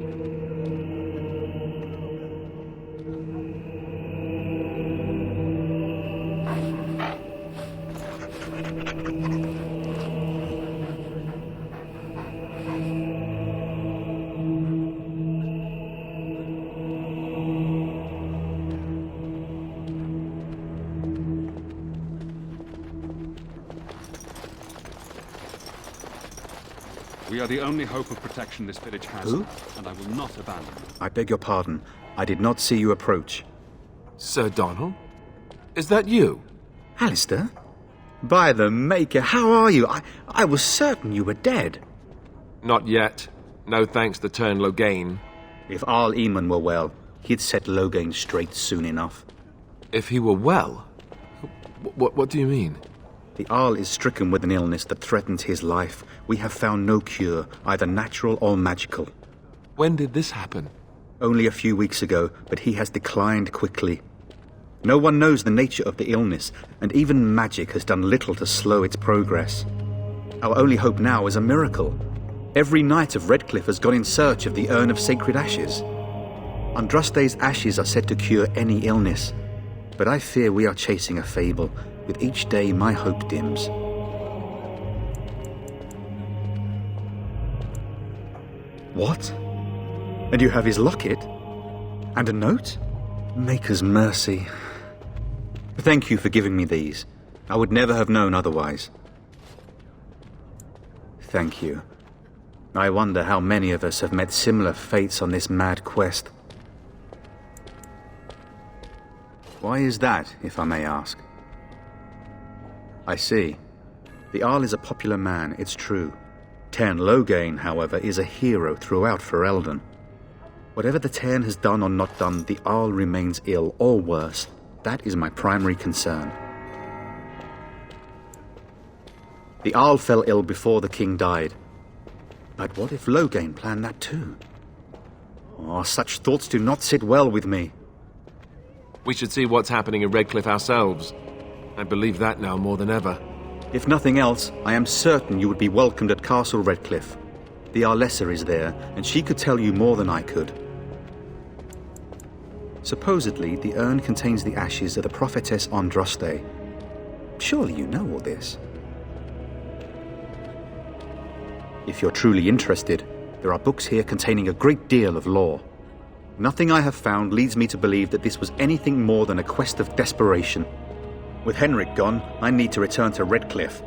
We are the only hope of protection this village has. Who? And I will not abandon you. I beg your pardon. I did not see you approach. Sir Donald? Is that you? Alistair? By the Maker, how are you? I was certain you were dead. Not yet. No thanks to Turn Loghain. If Arl Eamon were well, he'd set Loghain straight soon enough. If he were well? What do you mean? The Arl is stricken with an illness that threatens his life. We have found no cure, either natural or magical. When did this happen? Only a few weeks ago, but he has declined quickly. No one knows the nature of the illness, and even magic has done little to slow its progress. Our only hope now is a miracle. Every knight of Redcliffe has gone in search of the Urn of Sacred Ashes. Andraste's ashes are said to cure any illness, but I fear we are chasing a fable. With each day, my hope dims. What? And you have his locket? And a note? Maker's mercy. Thank you for giving me these. I would never have known otherwise. Thank you. I wonder how many of us have met similar fates on this mad quest. Why is that, if I may ask? I see. The Arl is a popular man, it's true. Turn Loghain, however, is a hero throughout Ferelden. Whatever the Tairn has done or not done, the Arl remains ill, or worse. That is my primary concern. The Arl fell ill before the king died. But what if Loghain planned that too? Oh, such thoughts do not sit well with me. We should see what's happening in Redcliffe ourselves. I believe that now more than ever. If nothing else, I am certain you would be welcomed at Castle Redcliffe. The Arlessa is there, and she could tell you more than I could. Supposedly, the urn contains the ashes of the prophetess Andraste. Surely you know all this. If you're truly interested, there are books here containing a great deal of lore. Nothing I have found leads me to believe that this was anything more than a quest of desperation. With Henrik gone, I need to return to Redcliffe.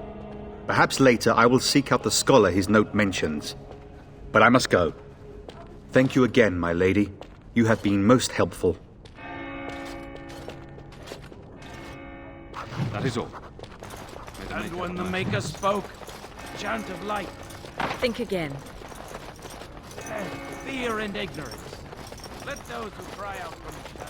Perhaps later I will seek out the scholar his note mentions. But I must go. Thank you again, my lady. You have been most helpful. That is all. And when the Maker spoke, chant of light, Think again. fear and ignorance. Let those who cry out from the shadows.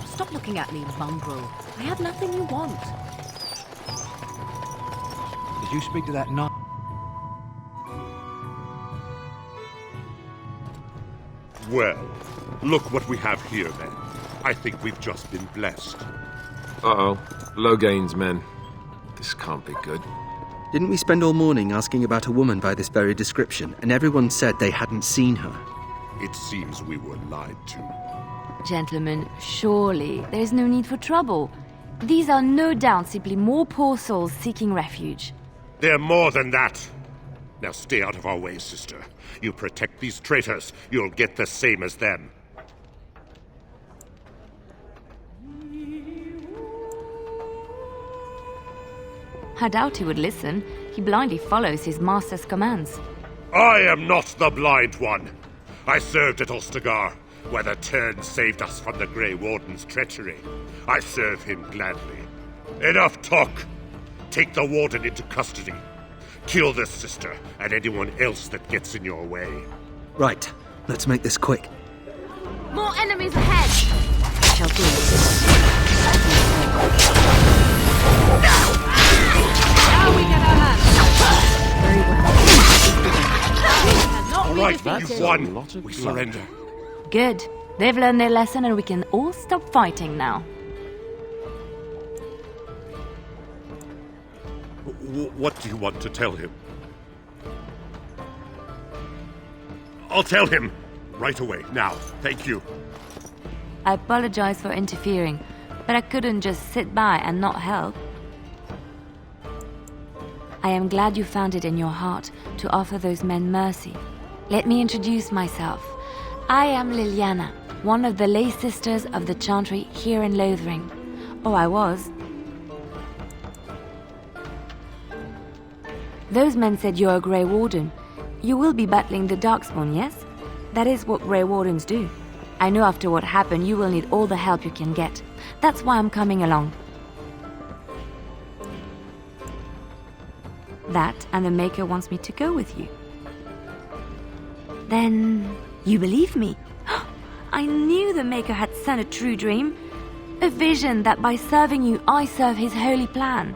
Stop looking at me, mongrel. I have nothing you want. Did you speak to that knight? Well, look what we have here, then. I think we've just been blessed. Uh-oh. Loghain's men. This can't be good. Didn't we spend all morning asking about a woman by this very description, and everyone said they hadn't seen her? It seems we were lied to. Gentlemen, surely there's no need for trouble. These are no doubt simply more poor souls seeking refuge. They're more than that. Now stay out of our way, sister. You protect these traitors, you'll get the same as them. I doubt he would listen. He blindly follows his master's commands. I am not the blind one. I served at Ostagar, where the Turn saved us from the Grey Warden's treachery. I serve him gladly. Enough talk! Take the Warden into custody. Kill the sister and anyone else that gets in your way. Right, let's make this quick. More enemies ahead! I shall do it. Now we get our hands. Very well. All right, you've won. We surrender. Good. They've learned their lesson and we can all stop fighting now. What do you want to tell him? I'll tell him! Right away, now. Thank you. I apologize for interfering, but I couldn't just sit by and not help. I am glad you found it in your heart to offer those men mercy. Let me introduce myself. I am Liliana, one of the lay sisters of the Chantry here in Lothering. Oh, I was. Those men said you're a Grey Warden. You will be battling the Darkspawn, yes? That is what Grey Wardens do. I know after what happened you will need all the help you can get. That's why I'm coming along. That and the Maker wants me to go with you. Then you believe me? I knew the Maker had sent a true dream. A vision that by serving you I serve his holy plan.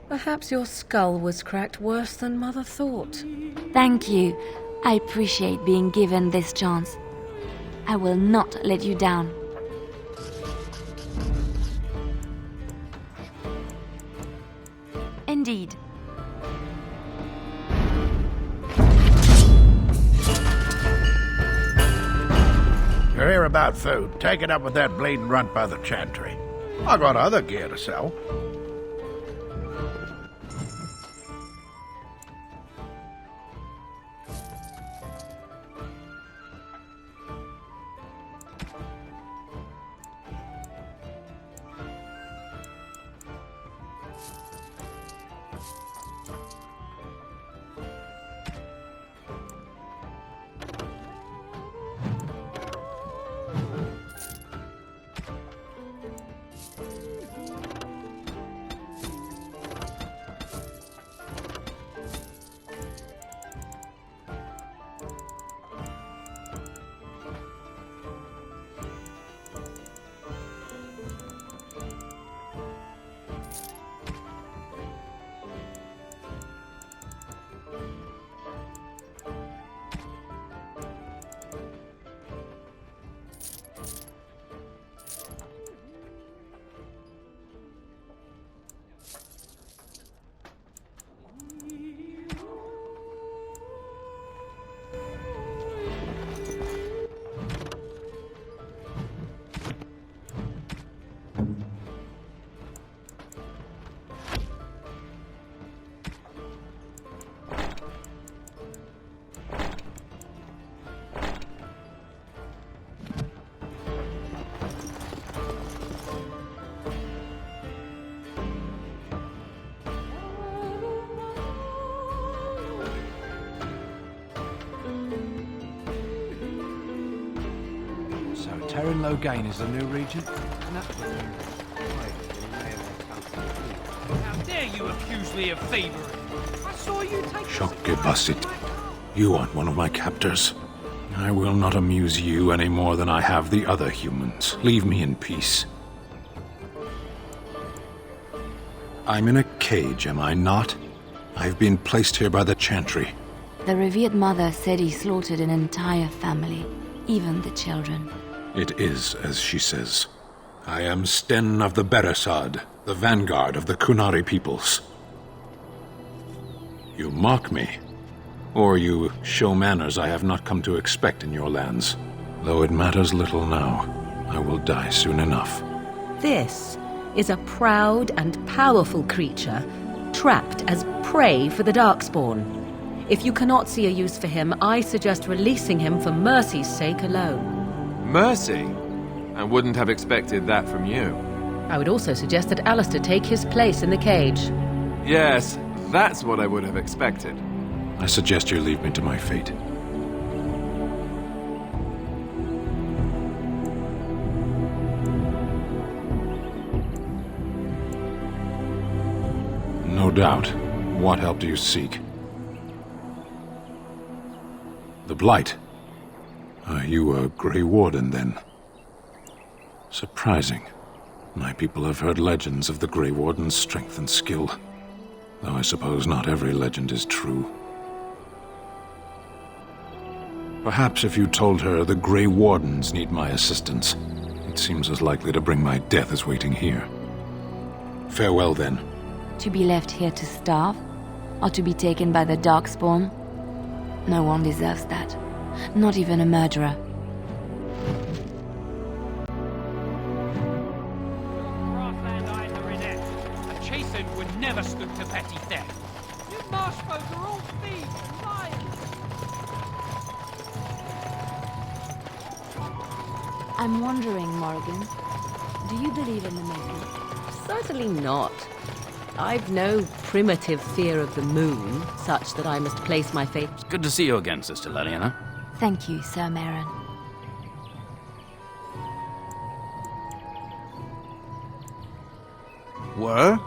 Perhaps your skull was cracked worse than Mother thought. Thank you. I appreciate being given this chance. I will not let you down. Indeed. You're here about food. Take it up with that bleeding runt by the Chantry. I got other gear to sell. Terran Loghain is the new regent. How dare you accuse me of thievery? I saw you take... Shokke Basit, you aren't one of my captors. I will not amuse you any more than I have the other humans. Leave me in peace. I'm in a cage, am I not? I've been placed here by the Chantry. The revered mother said he slaughtered an entire family, even the children. It is as she says. I am Sten of the Beresad, the vanguard of the Kunari peoples. You mock me, or you show manners I have not come to expect in your lands. Though it matters little now, I will die soon enough. This is a proud and powerful creature, trapped as prey for the Darkspawn. If you cannot see a use for him, I suggest releasing him for mercy's sake alone. Mercy? I wouldn't have expected that from you. I would also suggest that Alistair take his place in the cage. Yes, that's what I would have expected. I suggest you leave me to my fate. No doubt. What help do you seek? The Blight. Are you a Grey Warden, then? Surprising. My people have heard legends of the Grey Warden's strength and skill, though I suppose not every legend is true. Perhaps if you told her the Grey Wardens need my assistance, it seems as likely to bring my death as waiting here. Farewell, then. To be left here to starve? Or to be taken by the Darkspawn? No one deserves that. Not even a murderer. A chastened would never stoop to petty theft. You marsh folk are all thieves and liars. I'm wondering, Morrigan, do you believe in the Maker? Certainly not. I've no primitive fear of the moon, such that I must place my faith... It's good to see you again, Sister Leliana. Thank you, Sir Merrin. Were?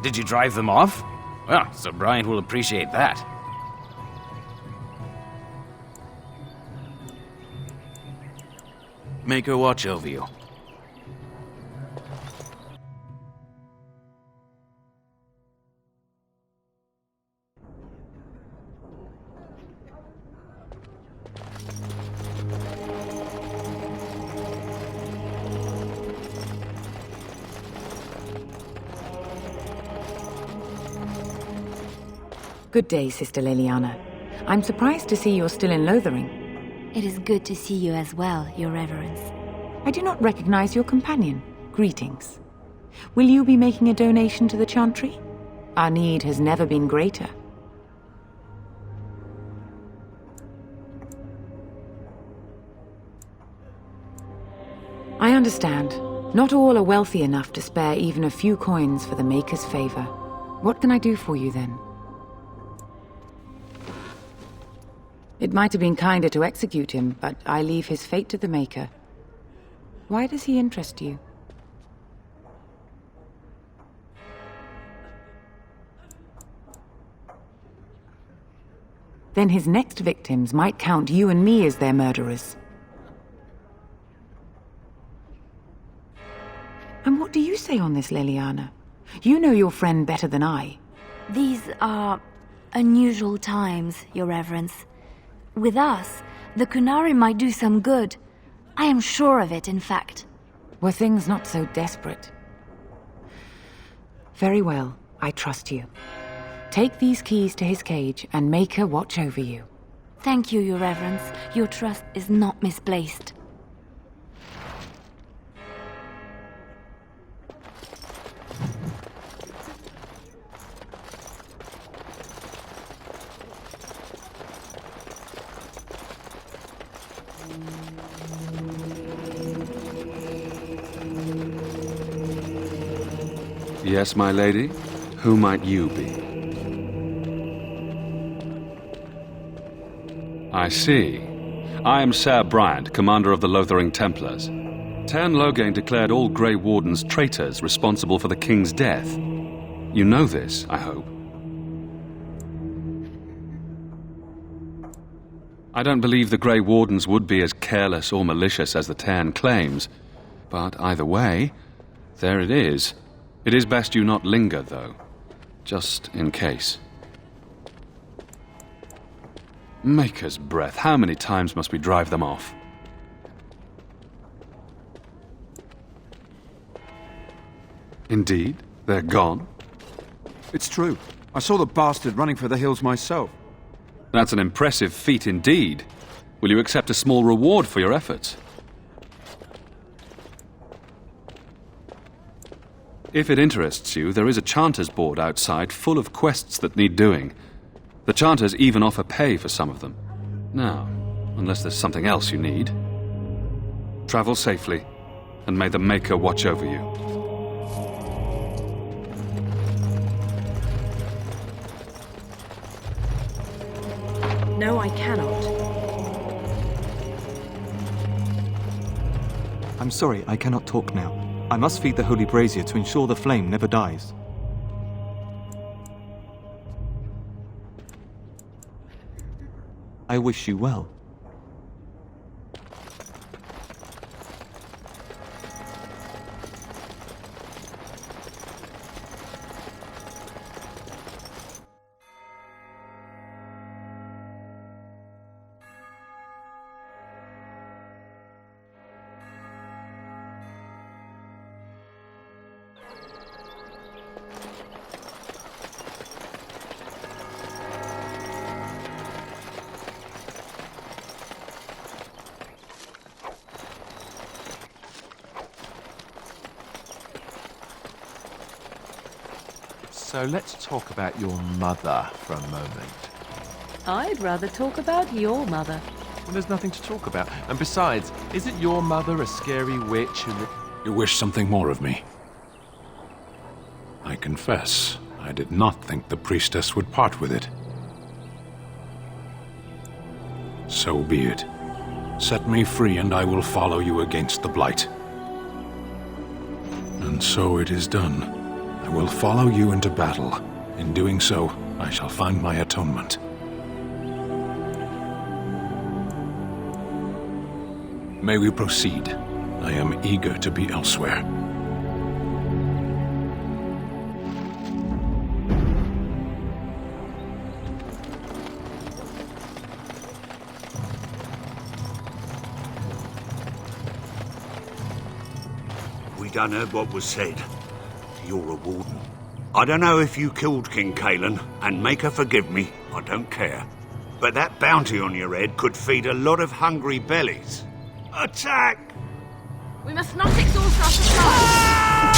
Did you drive them off? Well, Sir Bryant will appreciate that. Make her watch over you. Good day, Sister Leliana. I'm surprised to see you're still in Lothering. It is good to see you as well, Your Reverence. I do not recognize your companion. Greetings. Will you be making a donation to the Chantry? Our need has never been greater. I understand. Not all are wealthy enough to spare even a few coins for the Maker's favor. What can I do for you, then? It might have been kinder to execute him, but I leave his fate to the Maker. Why does he interest you? Then his next victims might count you and me as their murderers. And what do you say on this, Leliana? You know your friend better than I. These are unusual times, Your Reverence. With us, the Qunari might do some good. I am sure of it, in fact. Were things not so desperate? Very well, I trust you. Take these keys to his cage and make her watch over you. Thank you, Your Reverence. Your trust is not misplaced. Yes, my lady? Who might you be? I see. I am Ser Bryant, commander of the Lothering Templars. Teyrn Loghain declared all Grey Wardens traitors responsible for the king's death. You know this, I hope. I don't believe the Grey Wardens would be as careless or malicious as the Teyrn claims, but either way, there it is. It is best you not linger, though, just in case. Maker's breath, how many times must we drive them off? Indeed, they're gone. It's true. I saw the bastard running for the hills myself. That's an impressive feat indeed. Will you accept a small reward for your efforts? If it interests you, there is a Chanters board outside full of quests that need doing. The Chanters even offer pay for some of them. Now, unless there's something else you need. Travel safely, and may the Maker watch over you. No, I cannot. I'm sorry, I cannot talk now. I must feed the holy brazier to ensure the flame never dies. I wish you well. So let's talk about your mother for a moment. I'd rather talk about your mother. Well, there's nothing to talk about. And besides, isn't your mother a scary witch who... You wish something more of me? I confess, I did not think the priestess would part with it. So be it. Set me free and I will follow you against the Blight. And so it is done. I will follow you into battle. In doing so, I shall find my atonement. May we proceed? I am eager to be elsewhere. We done heard what was said. You're a warden. I don't know if you killed King Cailan, and make her forgive me, I don't care. But that bounty on your head could feed a lot of hungry bellies. Attack! We must not exhaust our supply.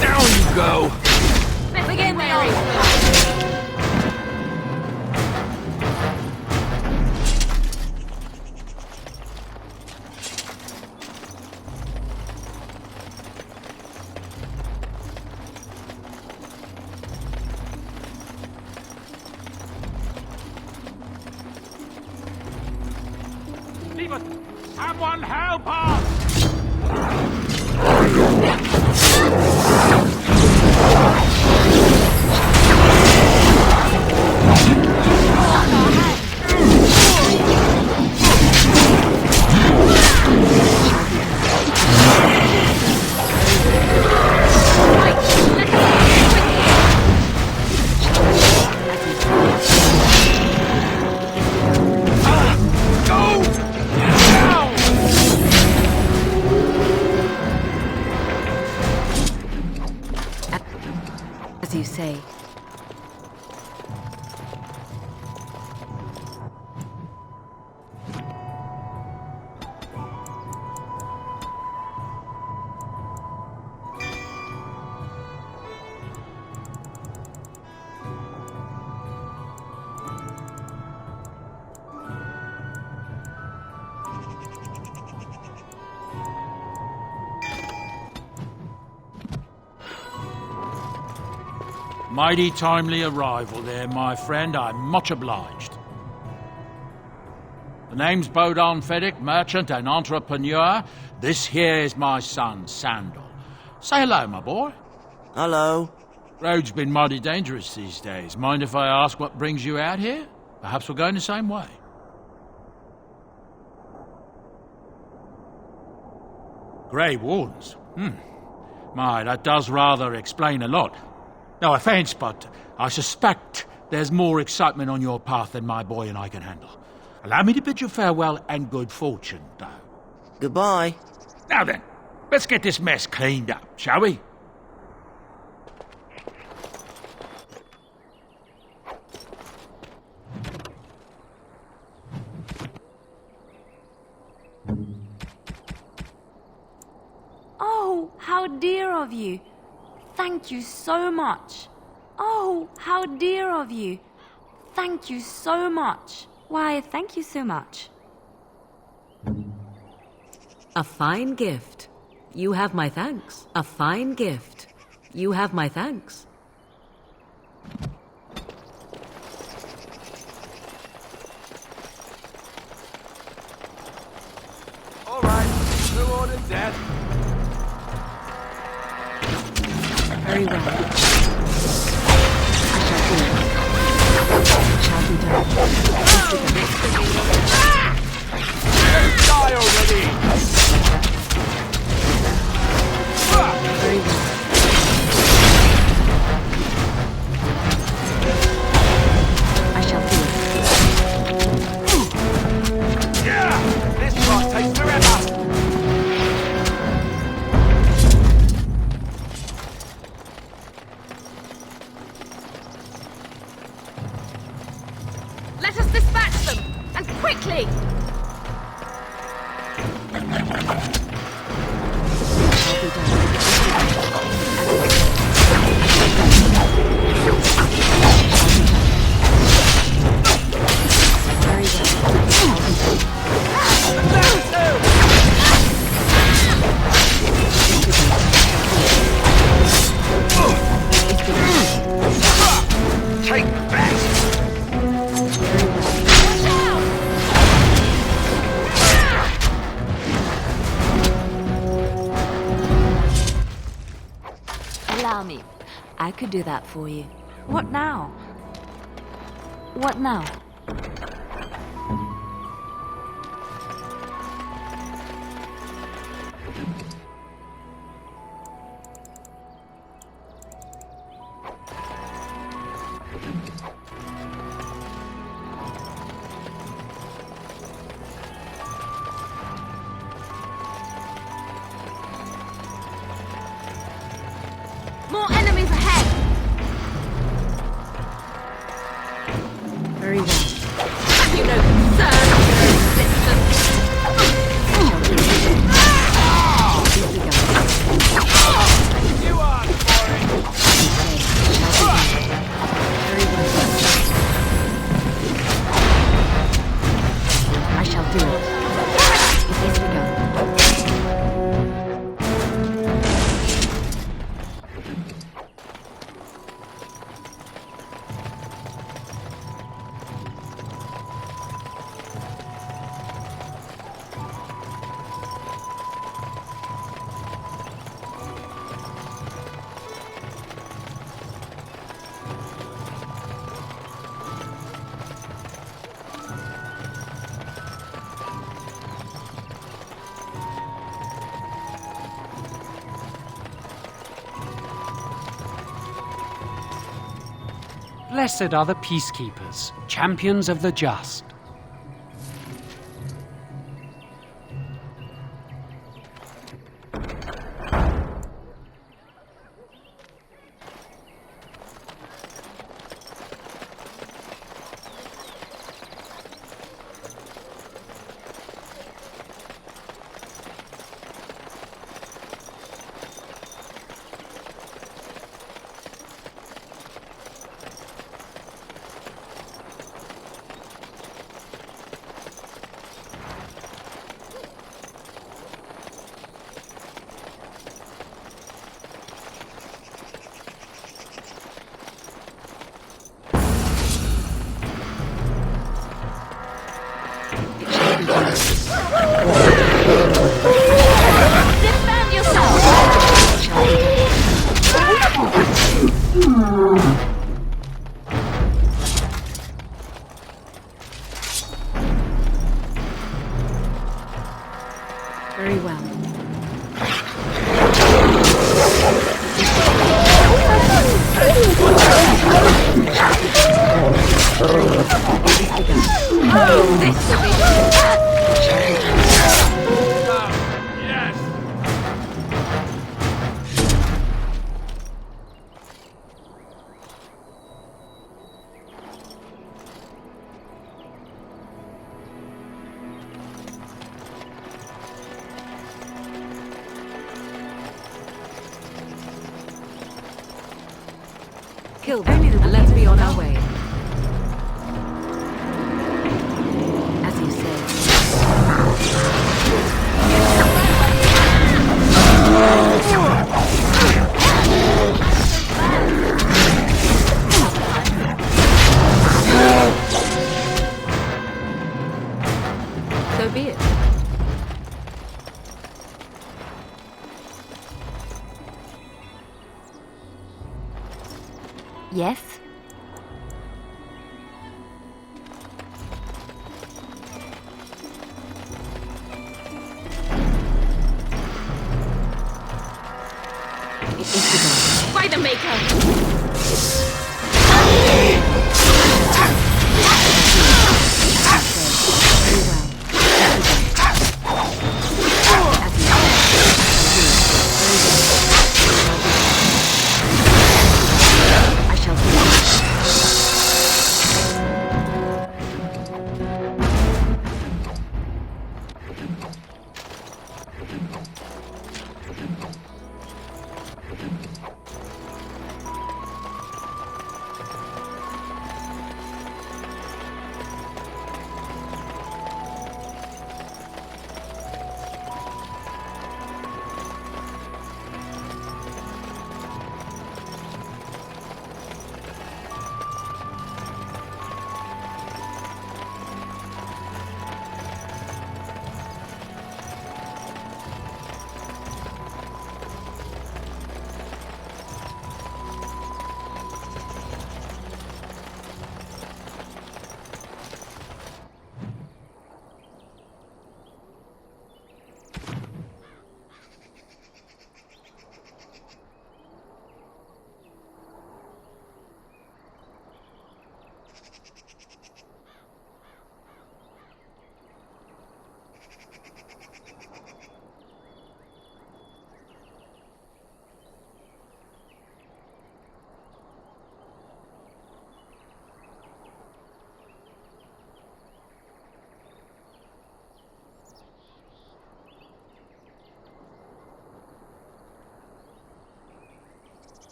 Down you go! Begin, Mary. Someone help us! As you say. Mighty timely arrival there, my friend. I'm much obliged. The name's Bodon Feddick, merchant and entrepreneur. This here is my son, Sandal. Say hello, my boy. Hello. Road's been mighty dangerous these days. Mind if I ask what brings you out here? Perhaps we're going the same way. Grey Wardens? My, that does rather explain a lot. No offence, but I suspect there's more excitement on your path than my boy and I can handle. Allow me to bid you farewell and good fortune, though. Goodbye. Now then, let's get this mess cleaned up, shall we? Oh, how dear of you. Thank you so much. Oh, how dear of you. Thank you so much. Why, thank you so much. A fine gift. You have my thanks. A fine gift. You have my thanks. born and dead. Very well. I shall do it. Die already! Very well. I shall do it. Yeah! This part takes forever! Let us dispatch them! And quickly! Take that! Allow me. I could do that for you. What now? What now? More enemies ahead! Very well. Have you no concern of your own existence? You are boring! I shall do it. It is begun. Blessed are the peacekeepers, champions of the just. Defend yourself! Very well. Oh, this will be Yes! Kill them, and let's be on our way. As you say. So be it. Yes? By the Maker!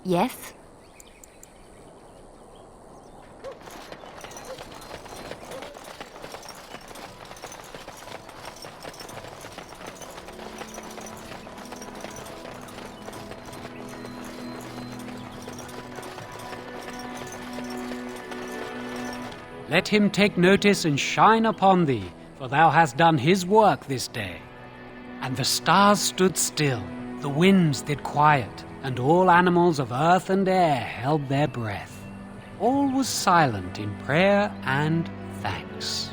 Yes? Let him take notice and shine upon thee, for thou hast done his work this day. And the stars stood still, the winds did quiet, and all animals of earth and air held their breath. All was silent in prayer and thanks.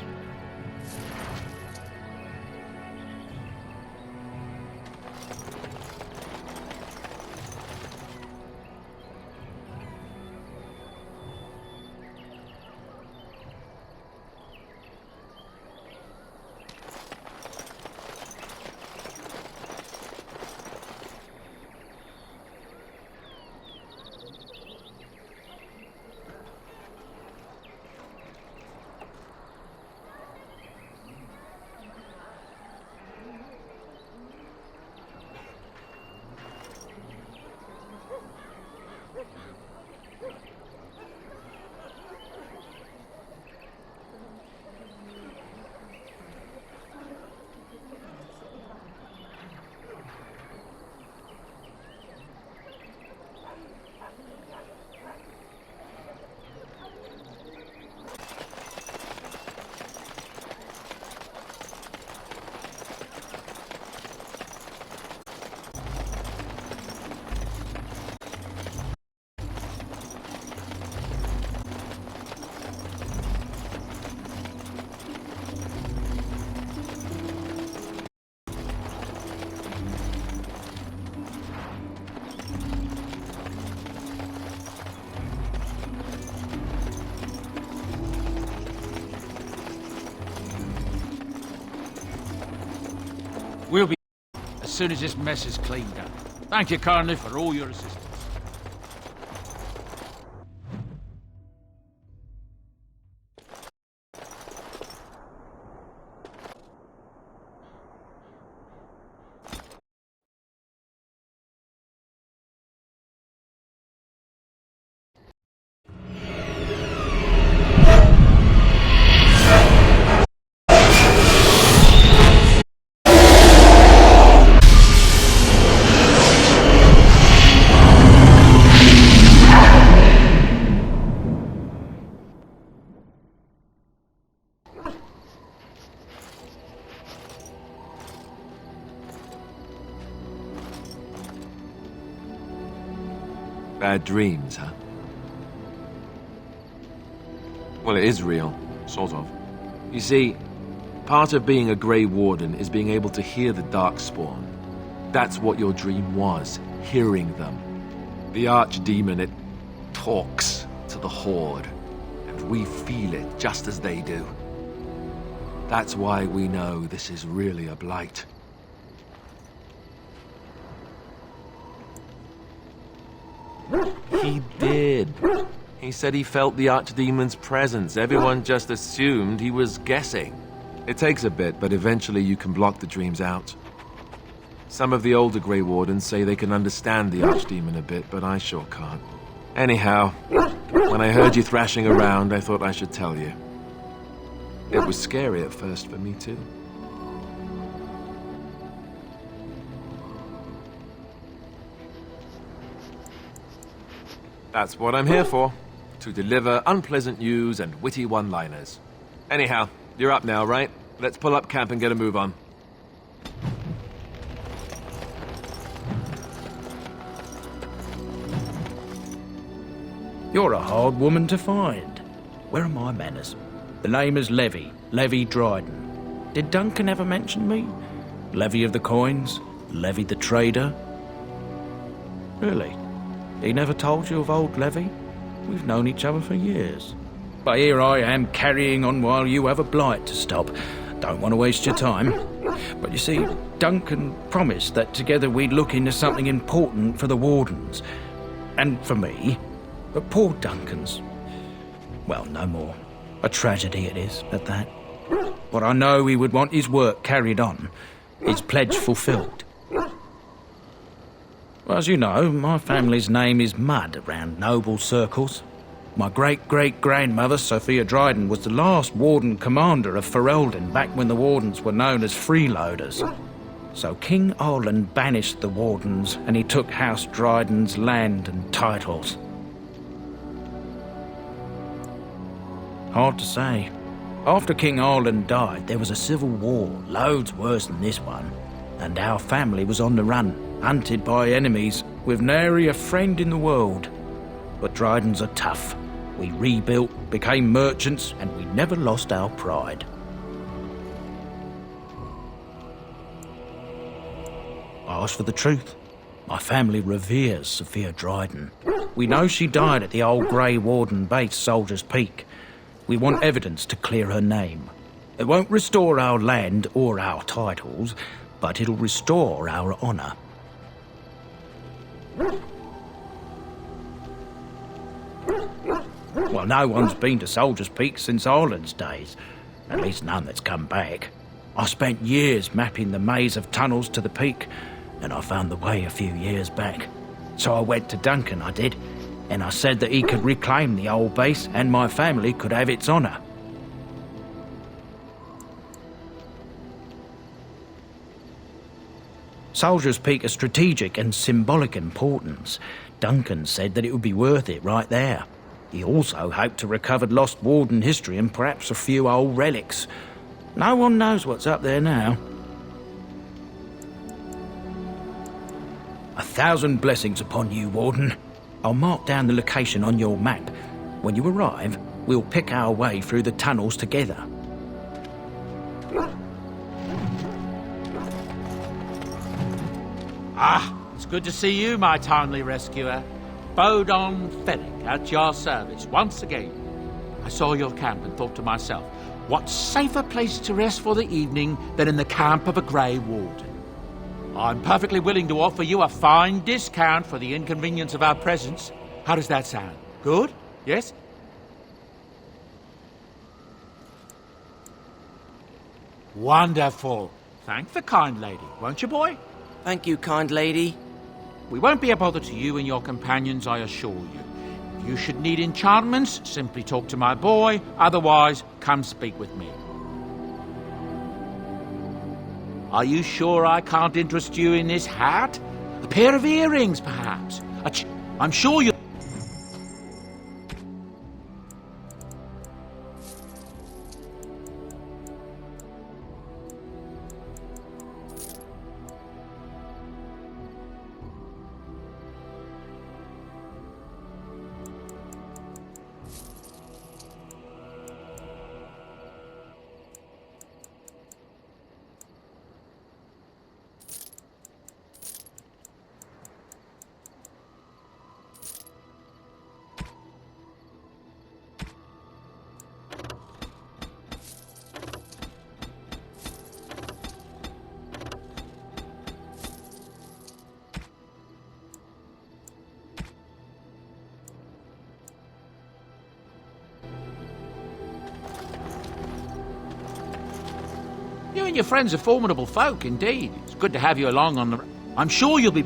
soon as this mess is cleaned up. Thank you kindly for all your assistance. Bad dreams, huh? Well, it is real, sort of. You see, part of being a Grey Warden is being able to hear the Darkspawn. That's what your dream was, hearing them. The Archdemon, it talks to the Horde, and we feel it just as they do. That's why we know this is really a blight. He did. He said he felt the Archdemon's presence. Everyone just assumed he was guessing. It takes a bit, but eventually you can block the dreams out. Some of the older Grey Wardens say they can understand the Archdemon a bit, but I sure can't. Anyhow, when I heard you thrashing around, I thought I should tell you. It was scary at first for me, too. That's what I'm here for. To deliver unpleasant news and witty one-liners. Anyhow, you're up now, right? Let's pull up camp and get a move on. You're a hard woman to find. Where are my manners? The name is Levy. Levy Dryden. Did Duncan ever mention me? Levy of the Coins? Levy the Trader? Really? He never told you of old Levy? We've known each other for years. But here I am carrying on while you have a blight to stop. Don't want to waste your time. But you see, Duncan promised that together we'd look into something important for the Wardens. And for me. But poor Duncan's... well, no more. A tragedy it is, at that. But I know he would want his work carried on. His pledge fulfilled. Well, as you know, my family's name is Mud around noble circles. My great-great-grandmother, Sophia Dryden, was the last Warden Commander of Ferelden back when the Wardens were known as freeloaders. So King Arland banished the Wardens and he took House Dryden's land and titles. Hard to say. After King Arland died, there was a civil war, loads worse than this one, and our family was on the run. Hunted by enemies, with nary a friend in the world. But Drydens are tough. We rebuilt, became merchants, and we never lost our pride. I ask for the truth. My family reveres Sophia Dryden. We know she died at the old Grey Warden base, Soldier's Peak. We want evidence to clear her name. It won't restore our land or our titles, but it'll restore our honour. Well, no one's been to Soldier's Peak since Arland's days. At least none that's come back. I spent years mapping the maze of tunnels to the peak, and I found the way a few years back. So I went to Duncan, I did, and I said that he could reclaim the old base and my family could have its honour. Soldier's Peak is strategic and symbolic importance. Duncan said that it would be worth it right there. He also hoped to recover lost Warden history and perhaps a few old relics. No one knows what's up there now. 1,000 blessings upon you, Warden. I'll mark down the location on your map. When you arrive, we'll pick our way through the tunnels together. Ah, it's good to see you, my timely rescuer. Bodon Ferric, at your service once again. I saw your camp and thought to myself, what safer place to rest for the evening than in the camp of a Grey Warden? I'm perfectly willing to offer you a fine discount for the inconvenience of our presence. How does that sound? Good? Yes? Wonderful. Thank the kind lady, won't you, boy? Thank you, kind lady. We won't be a bother to you and your companions, I assure you. If you should need enchantments, simply talk to my boy. Otherwise, come speak with me. Are you sure I can't interest you in this hat? A pair of earrings, perhaps? I'm sure you... You and your friends are formidable folk, indeed. It's good to have you along on the... I'm sure you'll be...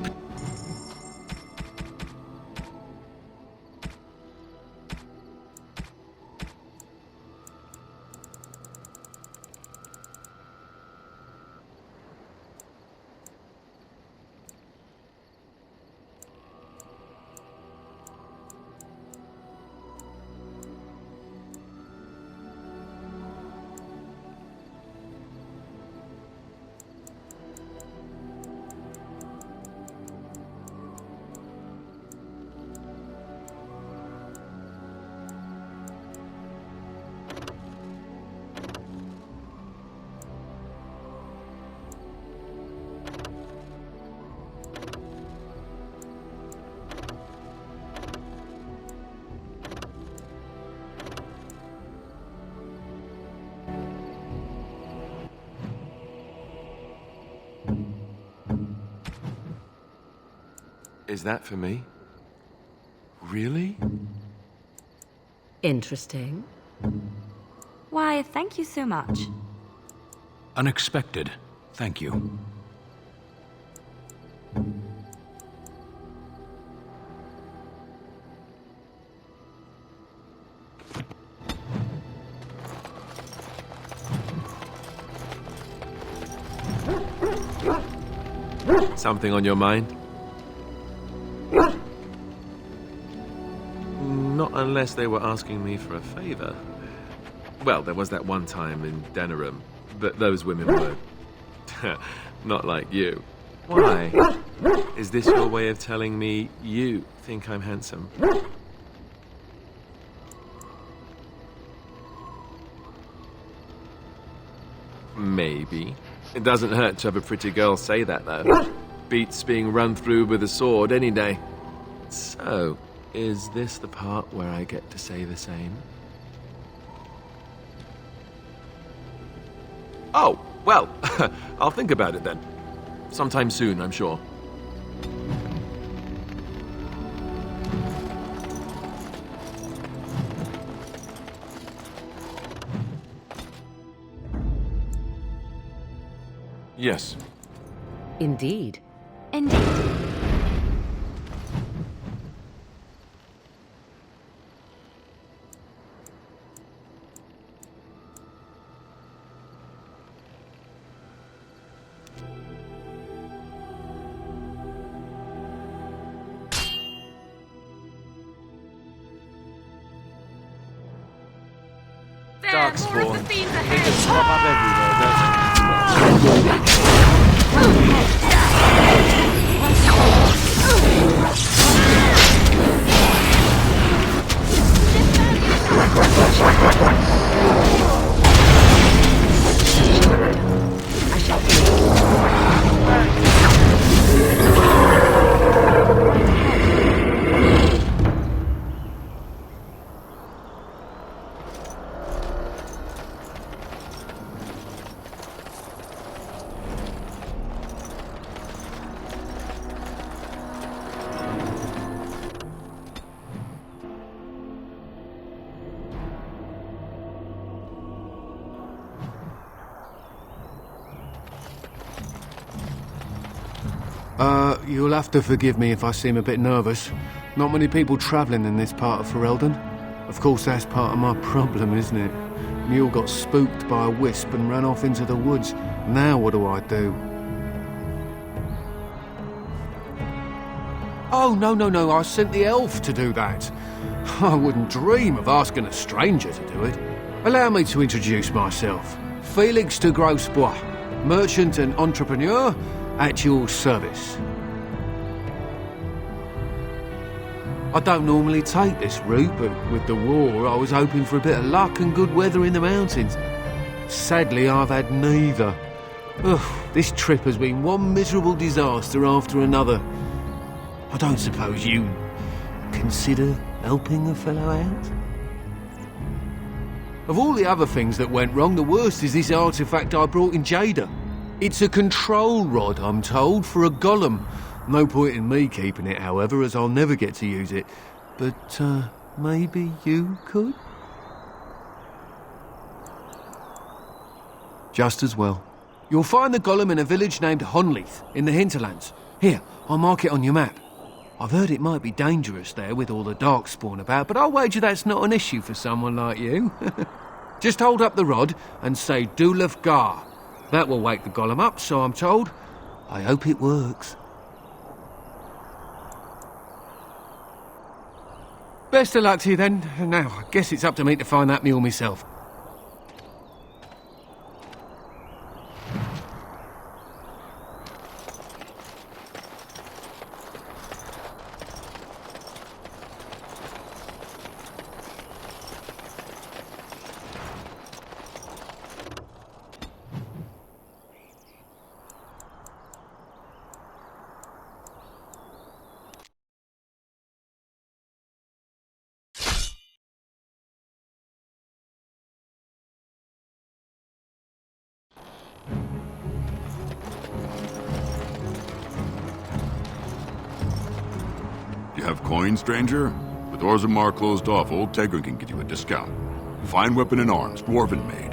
Is that for me? Really? Interesting. Why, thank you so much. Unexpected. Thank you. Something on your mind? Not unless they were asking me for a favor. Well, there was that one time in Denerim, but those women were not like you. Why? Is this your way of telling me you think I'm handsome? Maybe. It doesn't hurt to have a pretty girl say that, though. Beats being run through with a sword any day. So, is this the part where I get to say the same? Oh, well, I'll think about it then. Sometime soon, I'm sure. Yes. Indeed. Indeed. Darkspawn. They just pop up everywhere, don't they? You'll have to forgive me if I seem a bit nervous. Not many people travelling in this part of Ferelden. Of course, that's part of my problem, isn't it? Mule got spooked by a wisp and ran off into the woods. Now what do I do? Oh, no, I sent the elf to do that. I wouldn't dream of asking a stranger to do it. Allow me to introduce myself. Felix de Grosbois, merchant and entrepreneur, at your service. I don't normally take this route, but with the war, I was hoping for a bit of luck and good weather in the mountains. Sadly, I've had neither. Ugh, this trip has been one miserable disaster after another. I don't suppose you consider helping a fellow out? Of all the other things that went wrong, the worst is this artifact I brought in Jada. It's a control rod, I'm told, for a golem. No point in me keeping it, however, as I'll never get to use it. But, maybe you could? Just as well. You'll find the golem in a village named Honleith, in the hinterlands. Here, I'll mark it on your map. I've heard it might be dangerous there with all the darkspawn about, but I'll wager that's not an issue for someone like you. Just hold up the rod and say Dulaf Gar. That will wake the golem up, so I'm told. I hope it works. Best of luck to you then. Now, I guess it's up to me to find that mule myself. You have coin, stranger? With Orzammar closed off, old Tegra can get you a discount. Fine weapon and arms, dwarven made.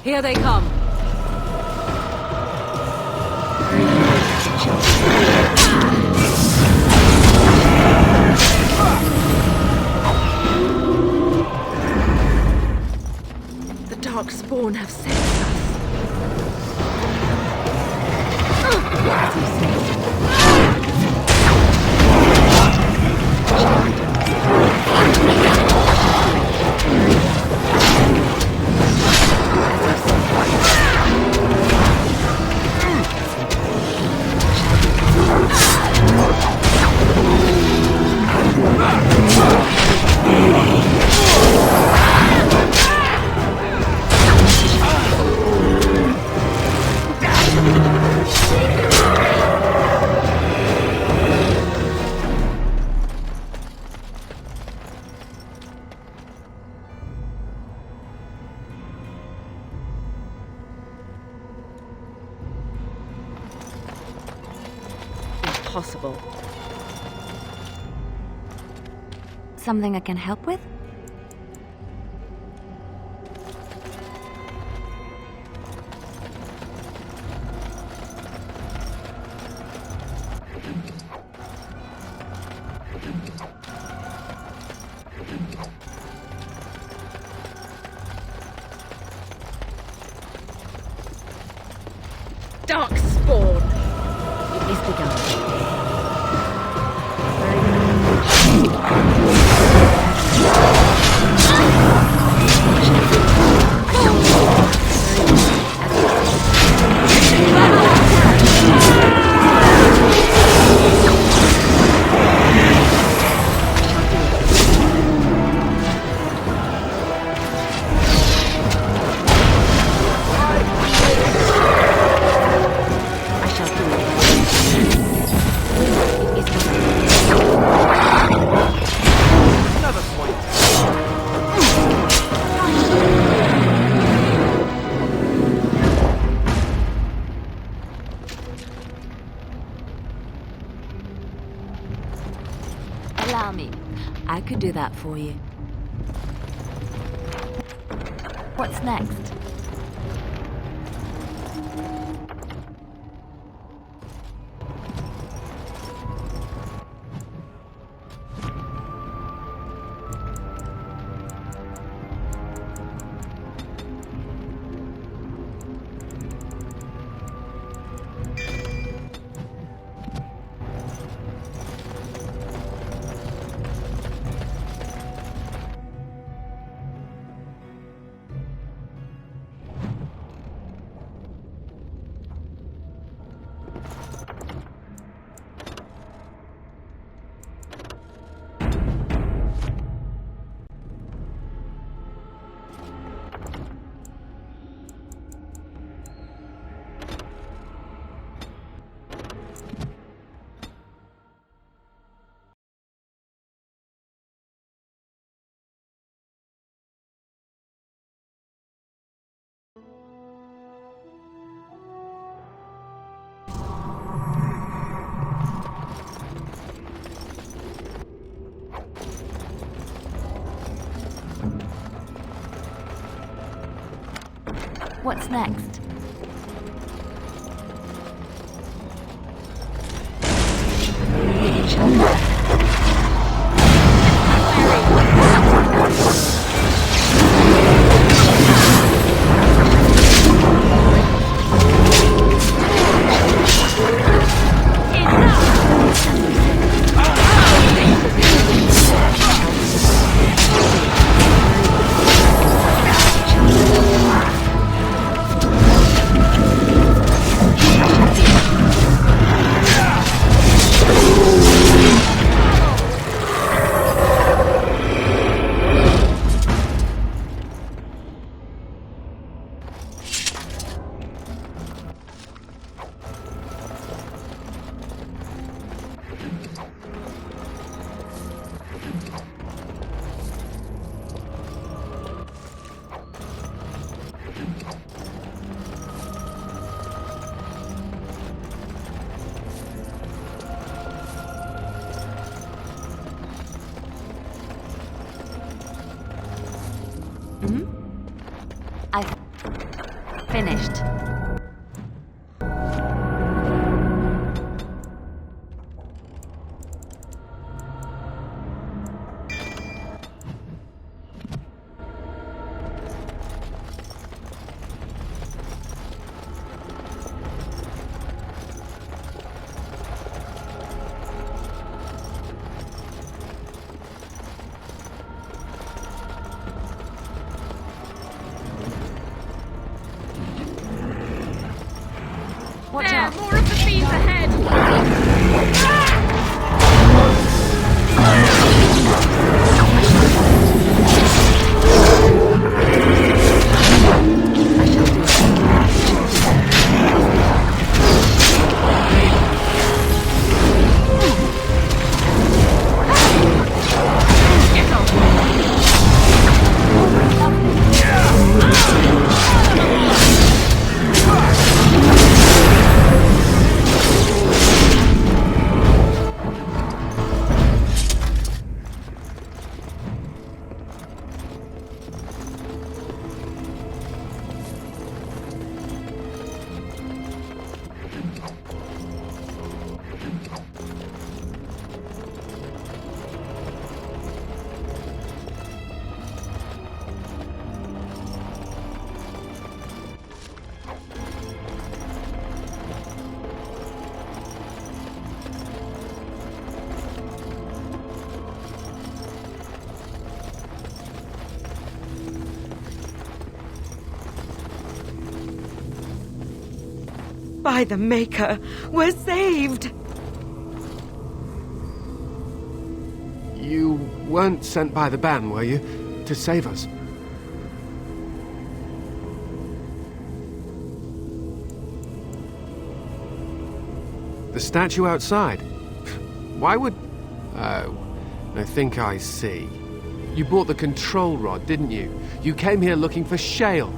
Here they come. The Darkspawn have saved us. Impossible. Something I can help with? Allow me. I could do that for you. What's next? What's next? I've finished. By the Maker, we're saved! You weren't sent by the ban, were you? To save us? The statue outside? Why would... Oh, I think I see. You bought the control rod, didn't you? You came here looking for Shale.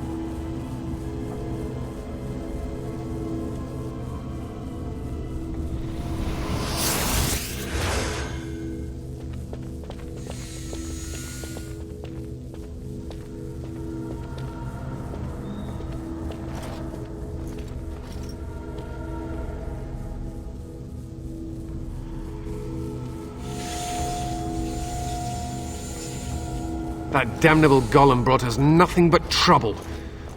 That damnable golem brought us nothing but trouble.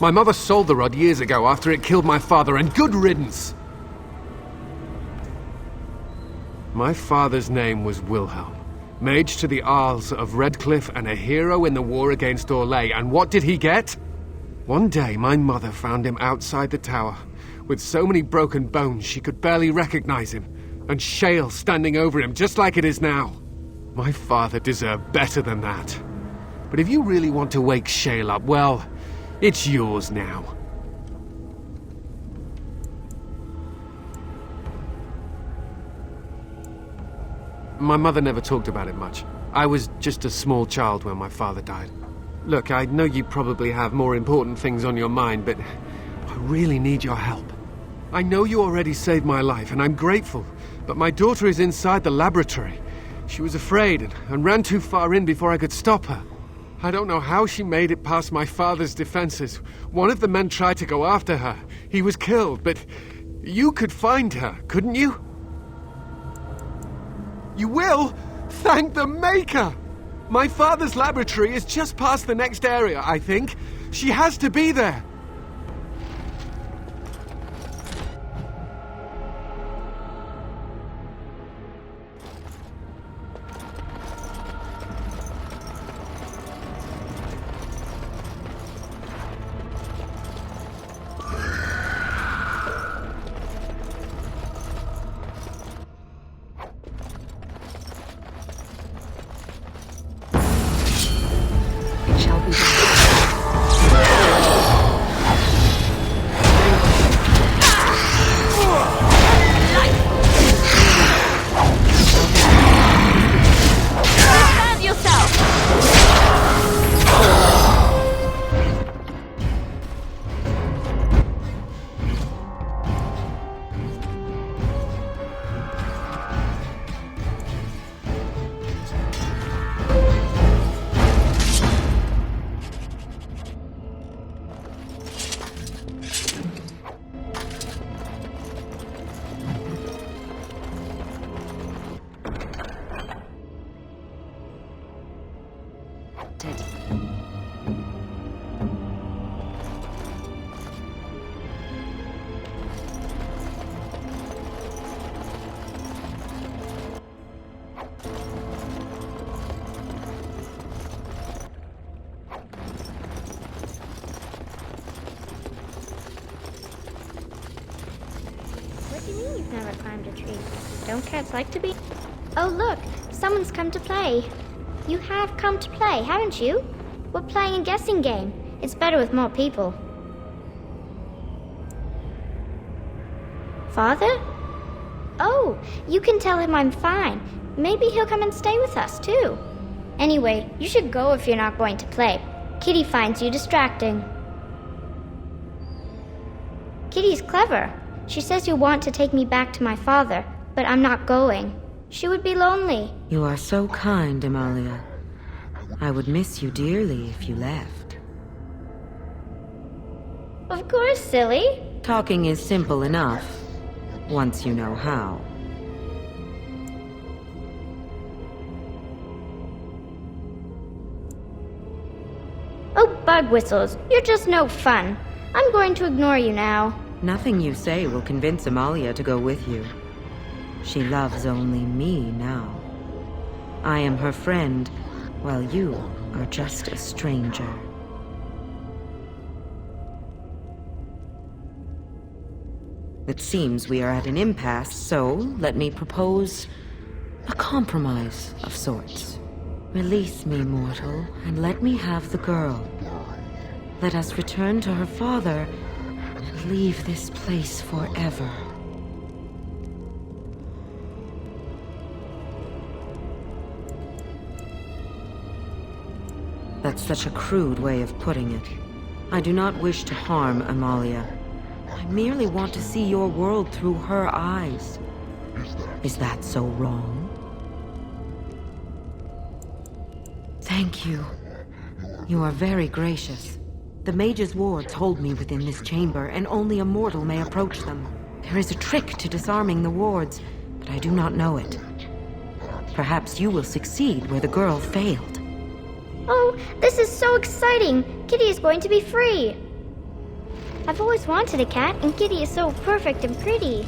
My mother sold the rod years ago after it killed my father, and good riddance! My father's name was Wilhelm, mage to the Arls of Redcliffe and a hero in the war against Orlais, and what did he get? One day my mother found him outside the tower, with so many broken bones she could barely recognize him, and Shale standing over him just like it is now. My father deserved better than that. But if you really want to wake Shale up, well, it's yours now. My mother never talked about it much. I was just a small child when my father died. Look, I know you probably have more important things on your mind, but I really need your help. I know you already saved my life, and I'm grateful, but my daughter is inside the laboratory. She was afraid and ran too far in before I could stop her. I don't know how she made it past my father's defenses. One of the men tried to go after her. He was killed, but you could find her, couldn't you? You will? Thank the Maker! My father's laboratory is just past the next area, I think. She has to be there. What do you mean you've never climbed a tree? Don't cats like to be? Oh look, someone's come to play. You have come to play, haven't you? We're playing a guessing game. It's better with more people. Father? Oh, you can tell him I'm fine. Maybe he'll come and stay with us, too. Anyway, you should go if you're not going to play. Kitty finds you distracting. Kitty's clever. She says you want to take me back to my father, but I'm not going. She would be lonely. You are so kind, Amalia. I would miss you dearly if you left. Of course, silly. Talking is simple enough, once you know how. Oh, bug whistles, you're just no fun. I'm going to ignore you now. Nothing you say will convince Amalia to go with you. She loves only me now. I am her friend, while you are just a stranger. It seems we are at an impasse, so let me propose a compromise of sorts. Release me, mortal, and let me have the girl. Let us return to her father and leave this place forever. That's such a crude way of putting it. I do not wish to harm Amalia. I merely want to see your world through her eyes. Is that so wrong? Thank you. You are very gracious. The mage's wards hold me within this chamber, and only a mortal may approach them. There is a trick to disarming the wards, but I do not know it. Perhaps you will succeed where the girl failed. Oh, this is so exciting! Kitty is going to be free! I've always wanted a cat, and Kitty is so perfect and pretty.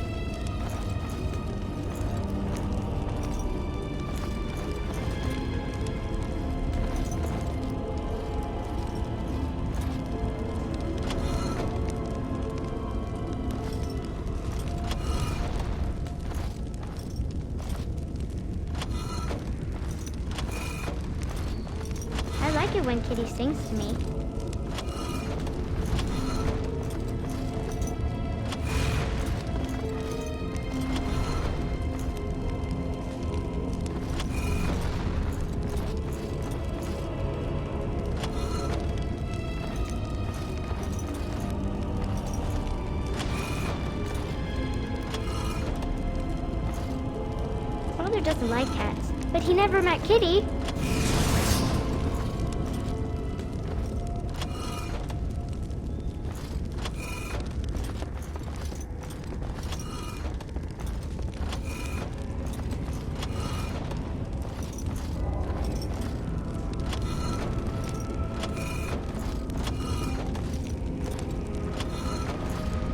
I like it when Kitty sings to me. Father doesn't like cats, but he never met Kitty.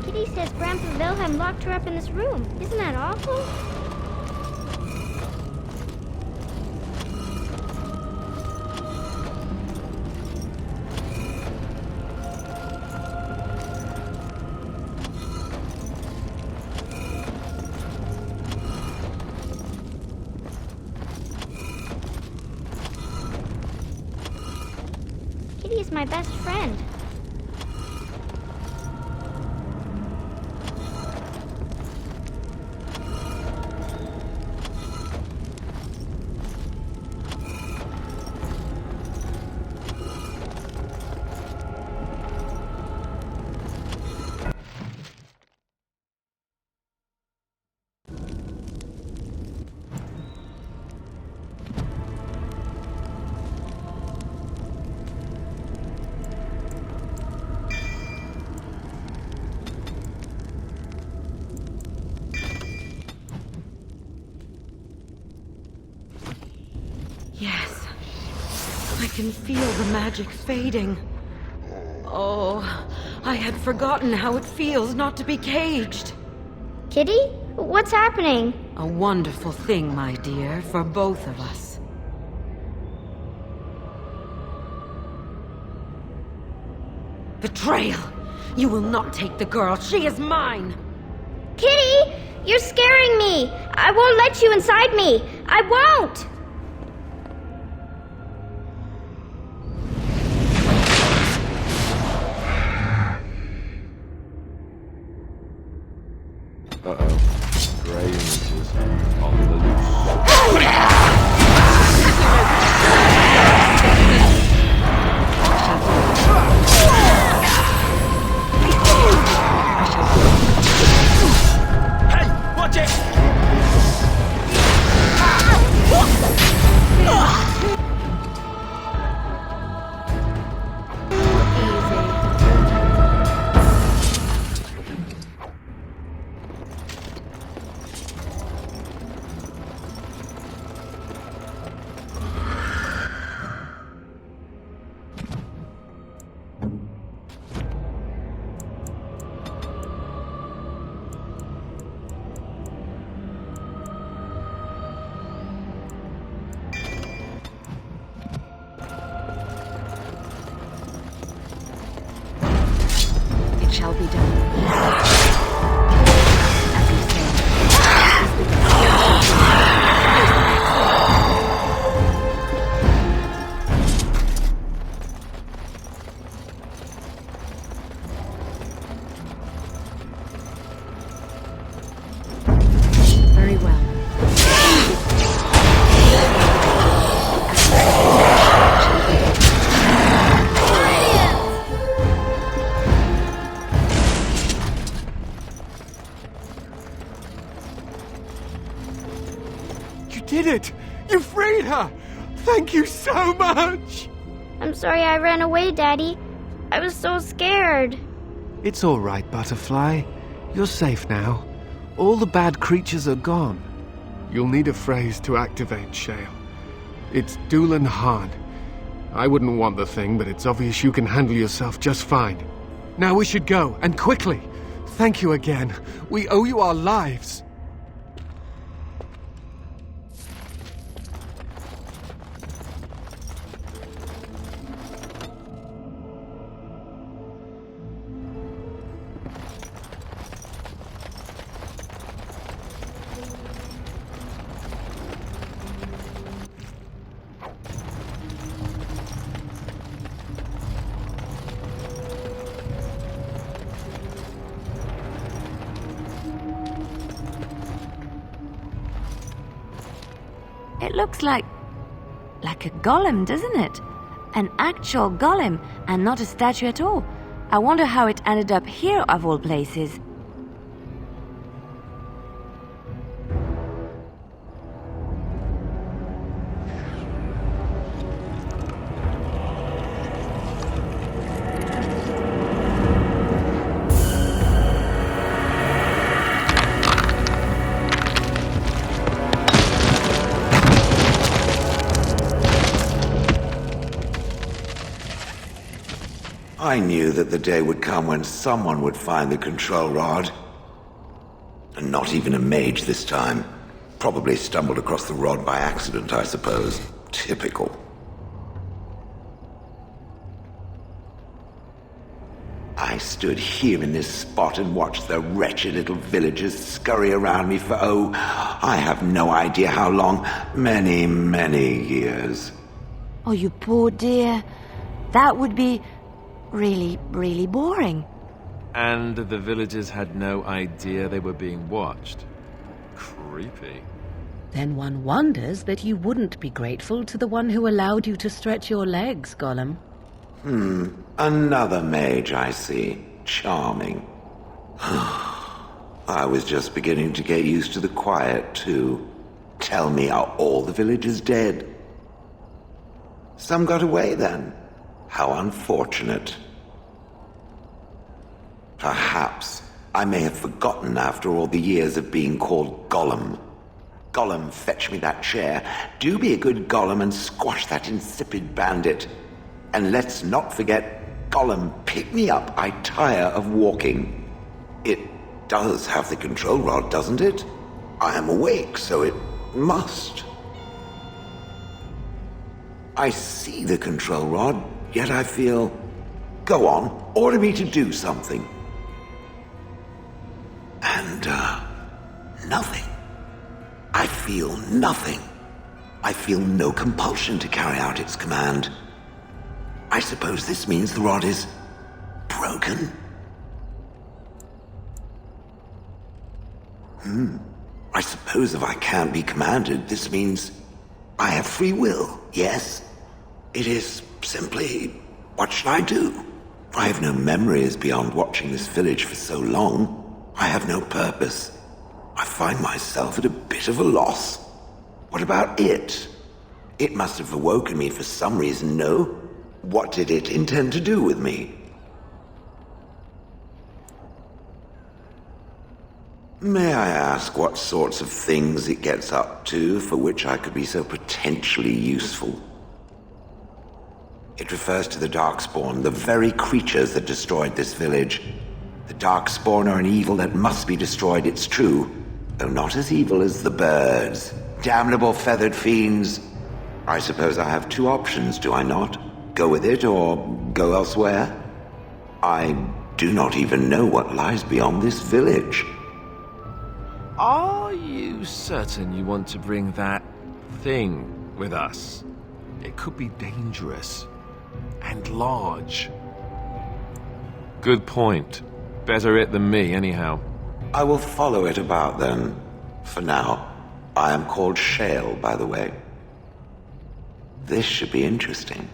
Kitty says Grandpa Wilhelm locked her up in this room. Isn't that awful? Kitty is my best friend. Yes. I can feel the magic fading. Oh, I had forgotten how it feels not to be caged. Kitty? What's happening? A wonderful thing, my dear, for both of us. Betrayal! You will not take the girl. She is mine! Kitty! You're scaring me! I won't let you inside me! I won't! Uh-oh. Grey images on the loose. Hey, watch it! It shall be done. Thank you so much! I'm sorry I ran away, Daddy. I was so scared. It's all right, Butterfly. You're safe now. All the bad creatures are gone. You'll need a phrase to activate Shale. It's Doolan Han. I wouldn't want the thing, but it's obvious you can handle yourself just fine. Now we should go, and quickly. Thank you again. We owe you our lives. It looks like a golem, doesn't it? An actual golem, and not a statue at all. I wonder how it ended up here, of all places. I knew that the day would come when someone would find the control rod. And not even a mage this time. Probably stumbled across the rod by accident, I suppose. Typical. I stood here in this spot and watched the wretched little villagers scurry around me for, I have no idea how long. Many, many years. Oh, you poor dear. That would be really, really boring. And the villagers had no idea they were being watched. Creepy. Then one wonders that you wouldn't be grateful to the one who allowed you to stretch your legs, Gollum. Another mage, I see. Charming. I was just beginning to get used to the quiet, too. Tell me, are all the villagers dead? Some got away, then. How unfortunate. Perhaps I may have forgotten after all the years of being called Gollum. Gollum, fetch me that chair. Do be a good Gollum and squash that insipid bandit. And let's not forget, Gollum, pick me up. I tire of walking. It does have the control rod, doesn't it? I am awake, so it must. I see the control rod, yet I feel... Go on, order me to do something. And, nothing. I feel nothing. I feel no compulsion to carry out its command. I suppose this means the rod is... broken? I suppose if I can't be commanded, this means... I have free will, yes? It is simply... what shall I do? I have no memories beyond watching this village for so long. I have no purpose. I find myself at a bit of a loss. What about it? It must have awoken me for some reason, no? What did it intend to do with me? May I ask what sorts of things it gets up to for which I could be so potentially useful? It refers to the Darkspawn, the very creatures that destroyed this village. The Darkspawn are an evil that must be destroyed, it's true, though not as evil as the birds. Damnable feathered fiends. I suppose I have two options, do I not? Go with it or go elsewhere? I do not even know what lies beyond this village. Are you certain you want to bring that thing with us? It could be dangerous. And large. Good point. Better it than me, anyhow. I will follow it about, then. For now. I am called Shale, by the way. This should be interesting.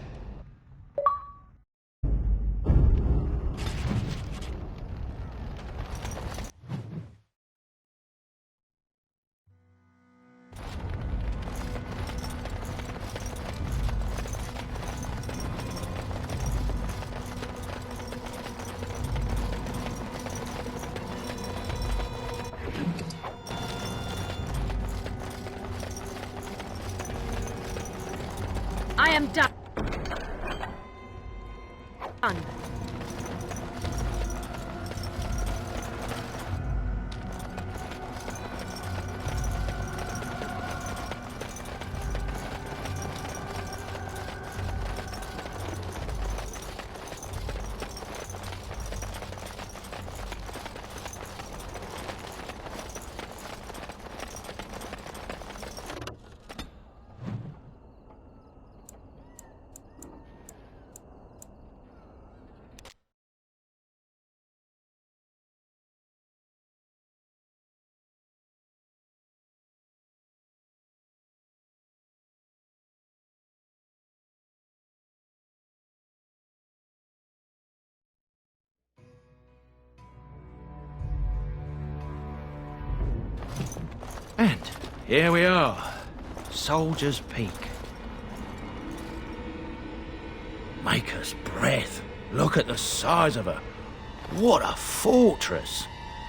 I am done. And here we are, Soldier's Peak. Maker's breath. Look at the size of her. What a fortress.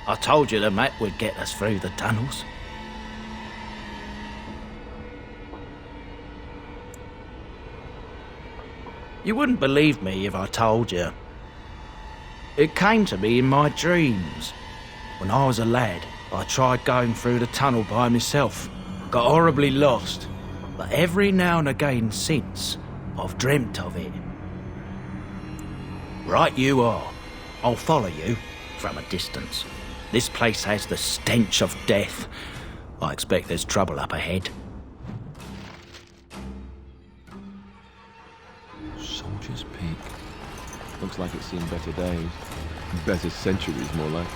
I told you the map would get us through the tunnels. You wouldn't believe me if I told you. It came to me in my dreams. When I was a lad, I tried going through the tunnel by myself. Got horribly lost. But every now and again since, I've dreamt of it. Right you are. I'll follow you from a distance. This place has the stench of death. I expect there's trouble up ahead. Soldier's Peak. Looks like it's seen better days. Better centuries, more like.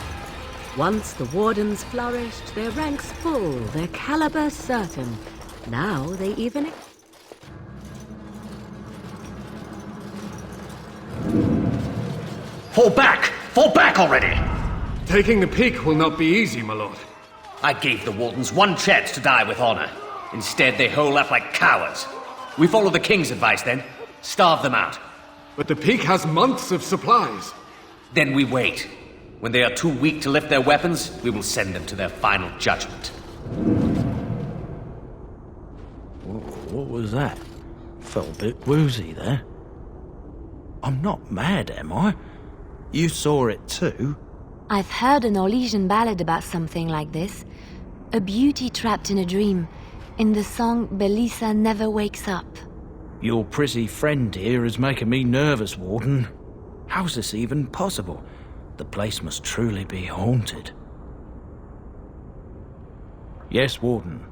Once the Wardens flourished, their ranks full, their caliber certain. Now they even... Fall back! Fall back already! Taking the peak will not be easy, my lord. I gave the Wardens one chance to die with honor. Instead, they hole up like cowards. We follow the King's advice, then. Starve them out. But the peak has months of supplies. Then we wait. When they are too weak to lift their weapons, we will send them to their final judgment. What was that? Felt a bit woozy there. I'm not mad, am I? You saw it too? I've heard an Orlesian ballad about something like this. A beauty trapped in a dream. In the song, Belisa Never Wakes Up. Your pretty friend here is making me nervous, Warden. How's this even possible? The place must truly be haunted. Yes, Warden.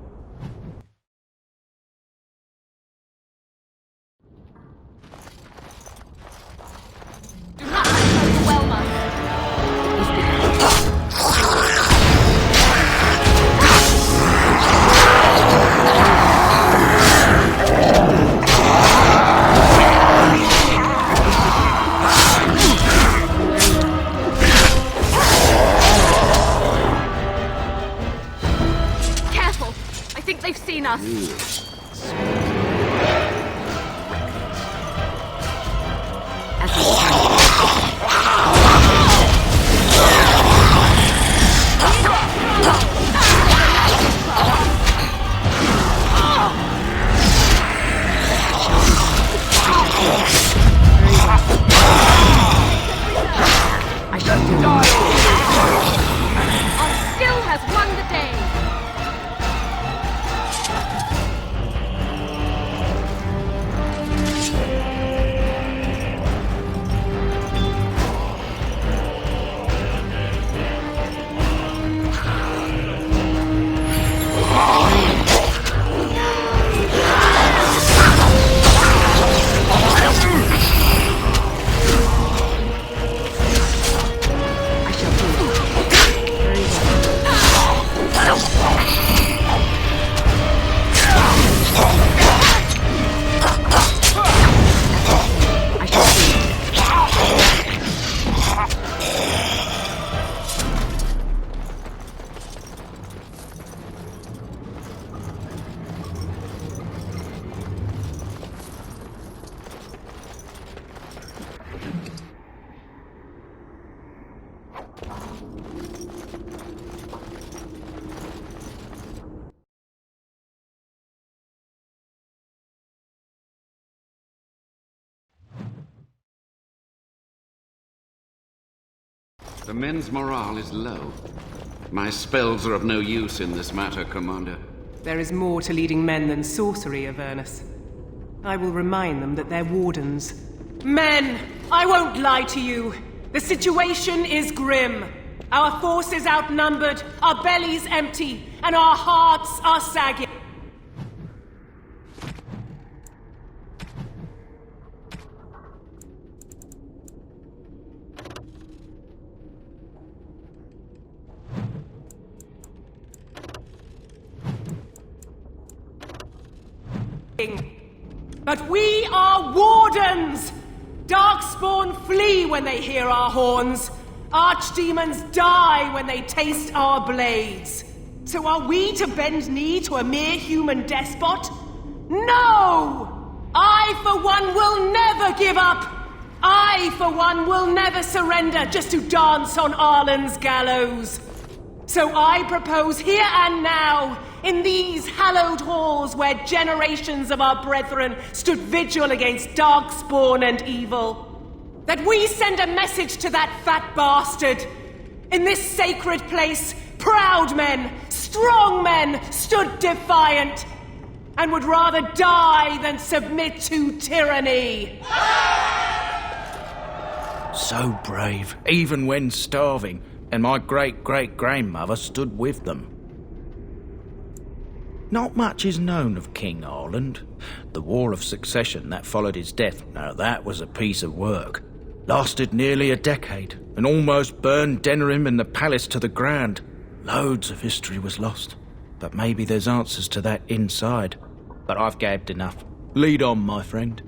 The men's morale is low. My spells are of no use in this matter, Commander. There is more to leading men than sorcery, Avernus. I will remind them that they're wardens. Men! I won't lie to you. The situation is grim. Our forces outnumbered, our bellies empty, and our hearts are sagging. But we are wardens! Darkspawn flee when they hear our horns. Archdemons die when they taste our blades. So are we to bend knee to a mere human despot? No! I, for one, will never give up! I, for one, will never surrender just to dance on Arlen's gallows. So I propose here and now, in these hallowed halls where generations of our brethren stood vigil against darkspawn and evil, that we send a message to that fat bastard. In this sacred place, proud men, strong men stood defiant, and would rather die than submit to tyranny. So brave, even when starving, and my great-great-grandmother stood with them. Not much is known of King Arland. The War of Succession that followed his death, now that was a piece of work. Lasted nearly a decade, and almost burned Denerim and the palace to the ground. Loads of history was lost, but maybe there's answers to that inside. But I've gabbed enough. Lead on, my friend.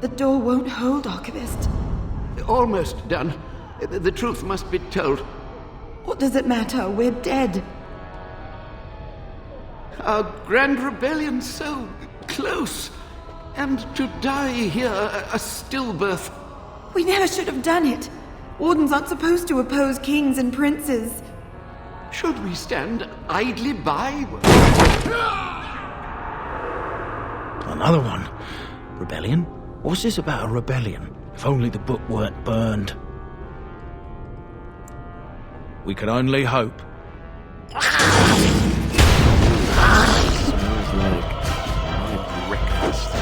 The door won't hold, Archivist. Almost done. The truth must be told. What does it matter? We're dead. Our grand rebellion so close. And to die here, a stillbirth. We never should have done it. Wardens aren't supposed to oppose kings and princes. Should we stand idly by? another one. Rebellion? What's this about a rebellion? If only the book weren't burned. We can only hope. Smells like my breakfast.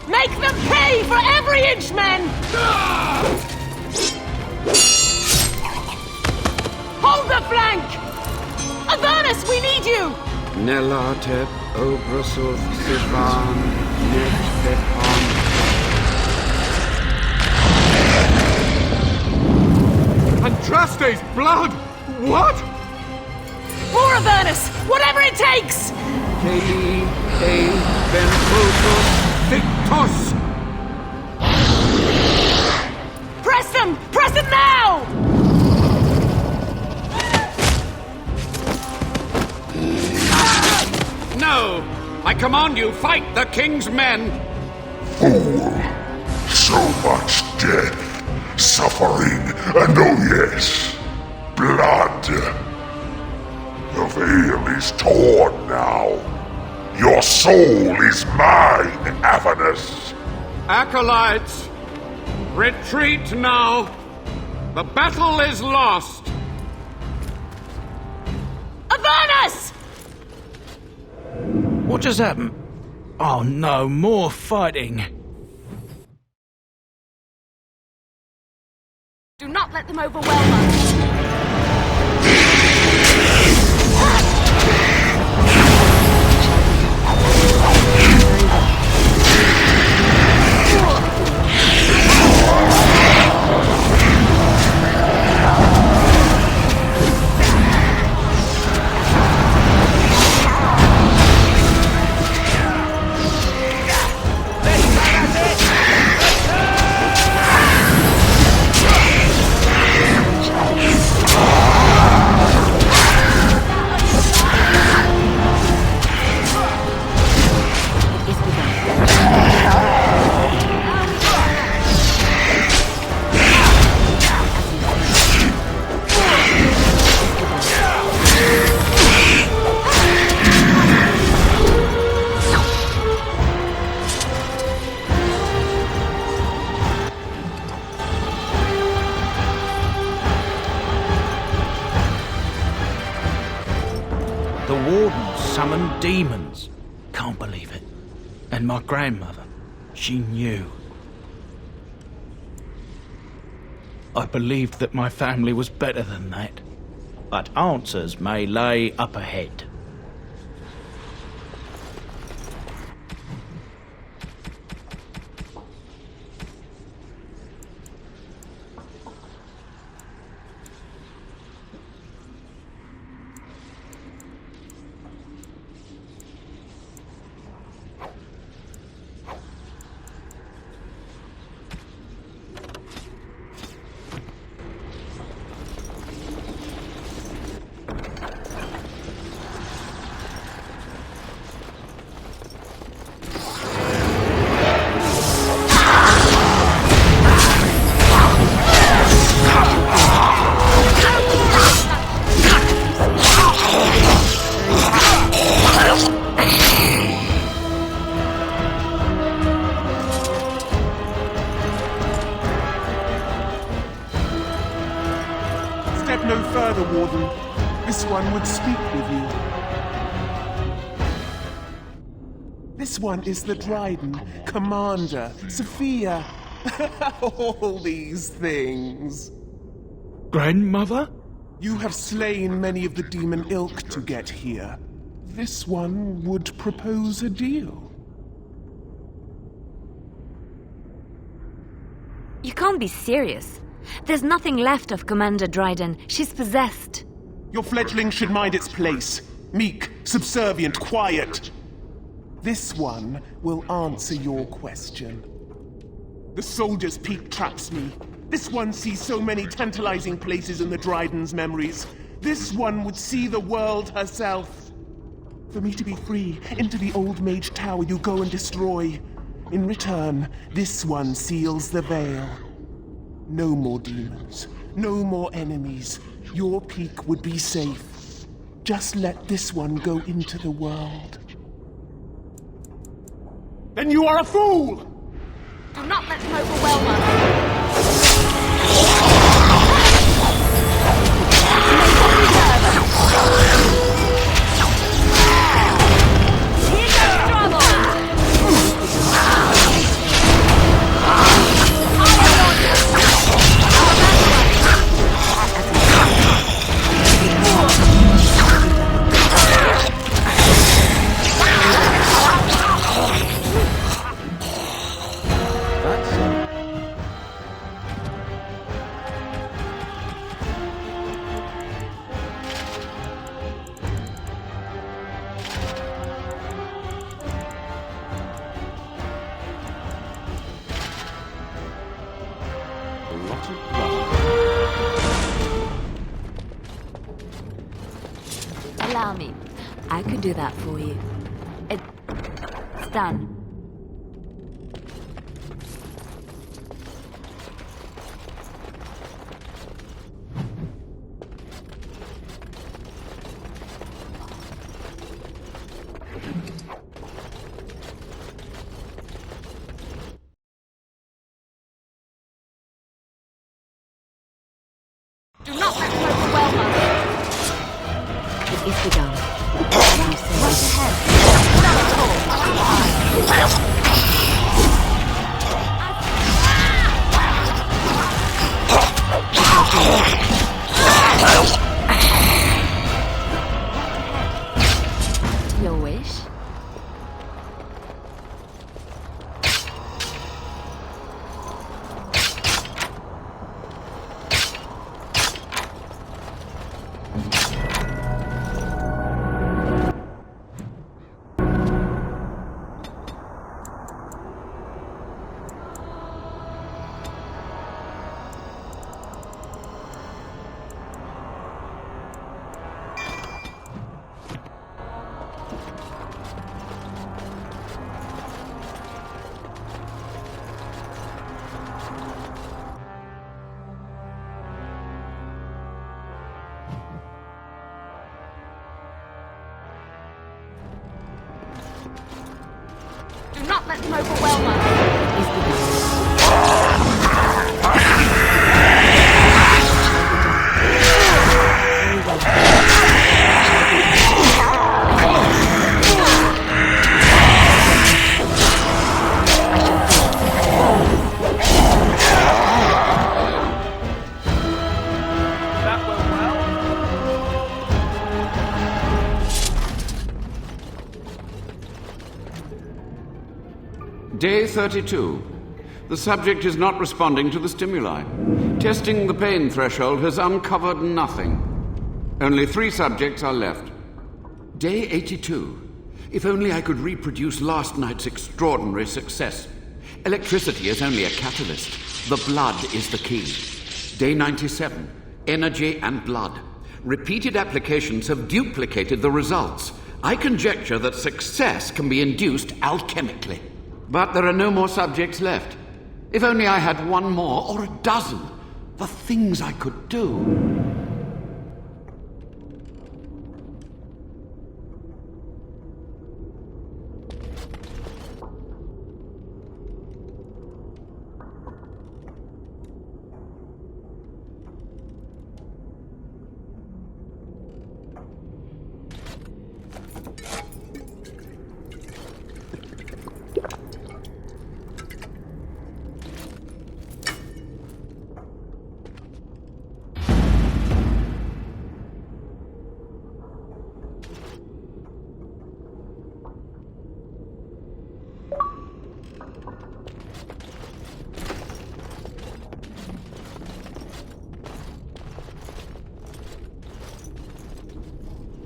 Make them pay for every inch, men! Hold the flank! Avernus, we need you! Nelatep Obrasov Sivan Neftepan. Andraste's blood! What? More Avernus! Whatever it takes! Kei E Ventrosos Victos! Press them! Press them now! No! I command you, fight the king's men! Fool! So much death, suffering, and oh yes, blood. The veil is torn now. Your soul is mine, Avernus. Acolytes, retreat now. The battle is lost. Avernus! What just happened? Oh no, more fighting. Do not let them overwhelm us. The Wardens summoned demons. Can't believe it. And my grandmother, she knew. I believed that my family was better than that. But answers may lay up ahead. Step no further, Warden. This one would speak with you. This one is the Dryden, Commander, Sophia. All these things. Grandmother? You have slain many of the demon ilk to get here. This one would propose a deal. You can't be serious. There's nothing left of Commander Dryden. She's possessed. Your fledgling should mind its place. Meek, subservient, quiet. This one will answer your question. The Soldier's Peak traps me. This one sees so many tantalizing places in the Dryden's memories. This one would see the world herself. For me to be free, into the Old Mage Tower you go and destroy. In return, this one seals the veil. No more demons. No more enemies. Your peak would be safe. Just let this one go into the world. Then you are a fool! Do not let him overwhelm us. Allow me. I could do that for you. It's done. Do not let him overwhelm us. It is begun. Your wish? Do not let him overwhelm us. Day 32. The subject is not responding to the stimuli. Testing the pain threshold has uncovered nothing. Only 3 subjects are left. Day 82. If only I could reproduce last night's extraordinary success. Electricity is only a catalyst. The blood is the key. Day 97. Energy and blood. Repeated applications have duplicated the results. I conjecture that success can be induced alchemically. But there are no more subjects left. If only I had 1 more, or a dozen. The things I could do.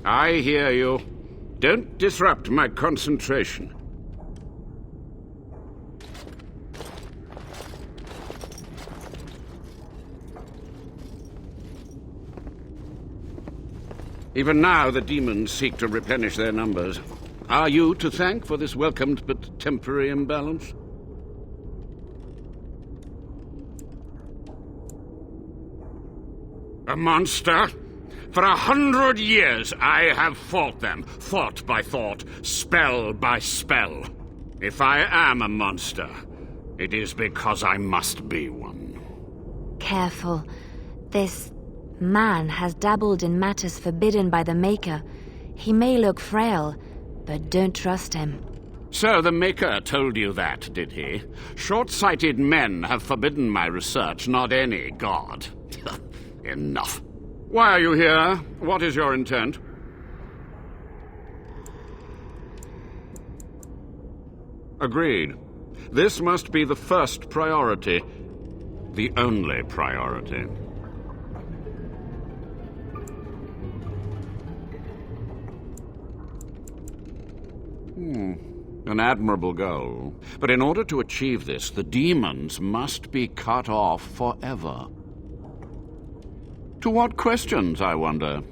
I hear you. Don't disrupt my concentration. Even now, the demons seek to replenish their numbers. Are you to thank for this welcomed but temporary imbalance? A monster? For 100 years I have fought them, thought by thought, spell by spell. If I am a monster, it is because I must be one. Careful. This man has dabbled in matters forbidden by the Maker. He may look frail, but don't trust him. So the Maker told you that, did he? Short-sighted men have forbidden my research, not any god. Enough. Why are you here? What is your intent? Agreed. This must be the first priority. The only priority. An admirable goal. But in order to achieve this, the demons must be cut off forever. To what questions, I wonder?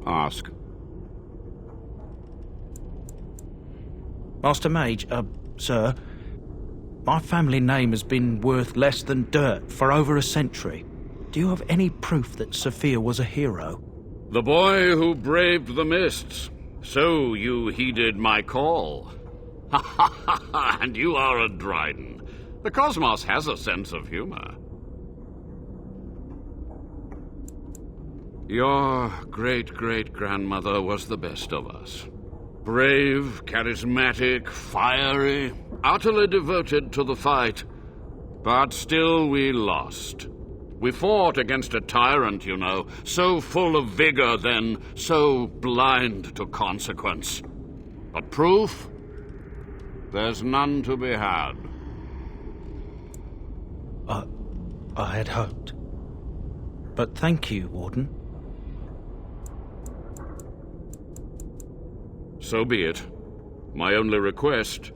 Ask. Master Mage, sir, my family name has been worth less than dirt for over a century. Do you have any proof that Sophia was a hero? The boy who braved the mists. So you heeded my call. Ha ha ha ha! And you are a Dryden. The cosmos has a sense of humor. Your great-great-grandmother was the best of us. Brave, charismatic, fiery, utterly devoted to the fight. But still we lost. We fought against a tyrant, you know, so full of vigor then, so blind to consequence. But proof? There's none to be had. I had hoped. But thank you, Warden. So be it. My only request,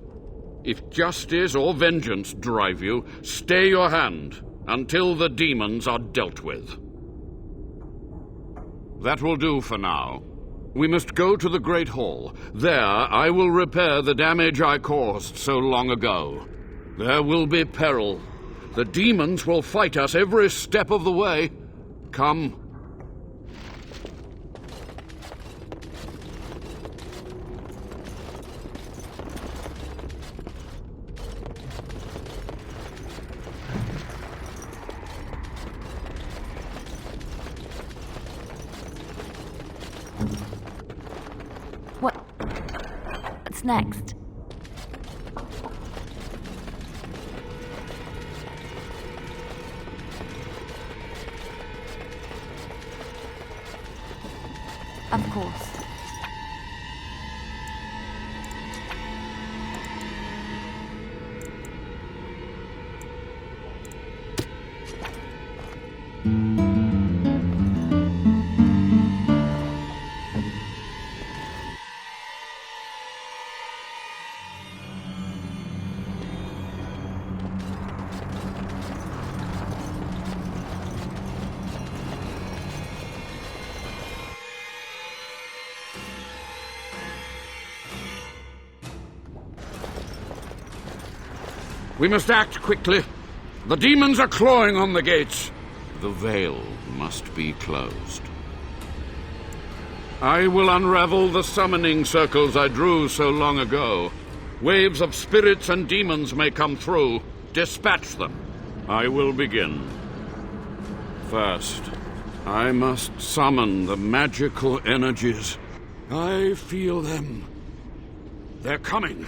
if justice or vengeance drive you, stay your hand until the demons are dealt with. That will do for now. We must go to the Great Hall. There I will repair the damage I caused so long ago. There will be peril. The demons will fight us every step of the way. Come. What's next? Of course. We must act quickly. The demons are clawing on the gates. The veil must be closed. I will unravel the summoning circles I drew so long ago. Waves of spirits and demons may come through. Dispatch them. I will begin. First, I must summon the magical energies. I feel them. They're coming.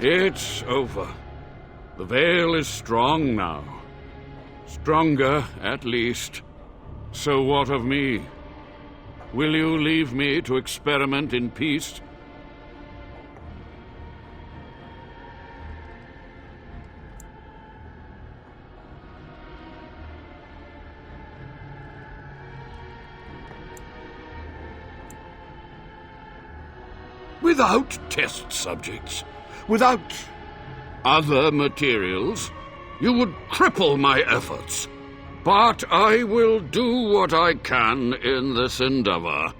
It's over. The veil is strong now. Stronger, at least. So what of me? Will you leave me to experiment in peace? Without test subjects, without other materials, you would cripple my efforts. But I will do what I can in this endeavor.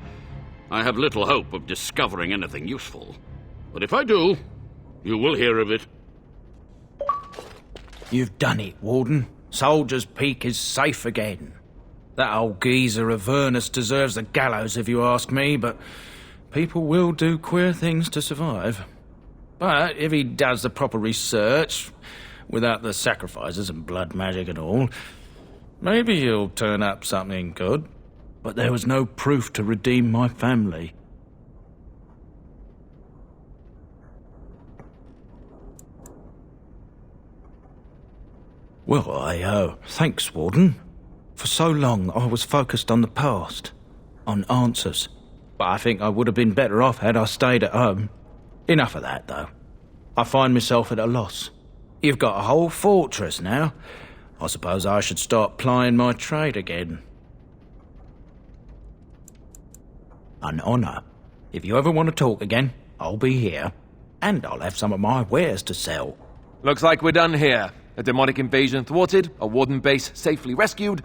I have little hope of discovering anything useful. But if I do, you will hear of it. You've done it, Warden. Soldier's Peak is safe again. That old geezer Avernus deserves the gallows if you ask me, but people will do queer things to survive. But if he does the proper research, without the sacrifices and blood magic and all, maybe he'll turn up something good. But there was no proof to redeem my family. Well, thanks, Warden. For so long, I was focused on the past, on answers. But I think I would have been better off had I stayed at home. Enough of that, though. I find myself at a loss. You've got a whole fortress now. I suppose I should start plying my trade again. An honour. If you ever want to talk again, I'll be here. And I'll have some of my wares to sell. Looks like we're done here. A demonic invasion thwarted, a warden base safely rescued.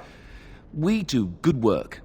We do good work.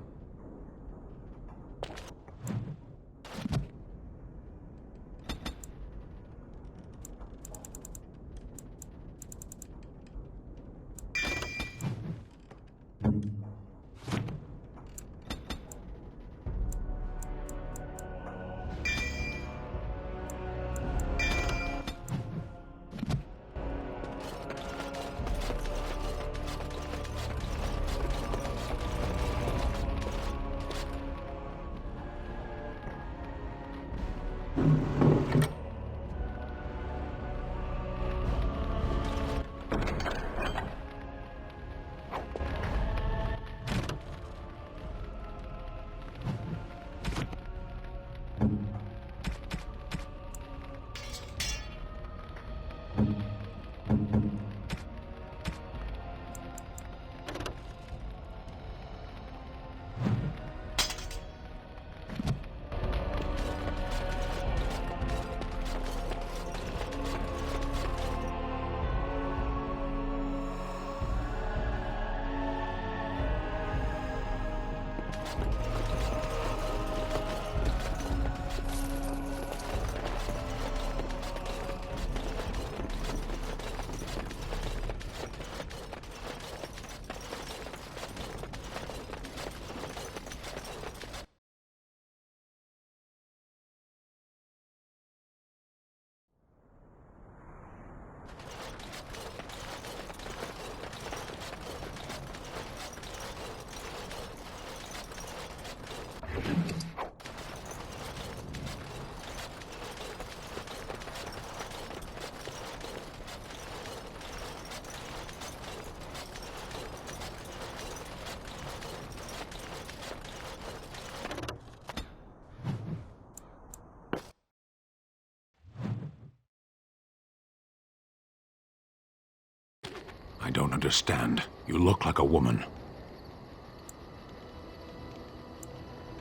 I don't understand. You look like a woman.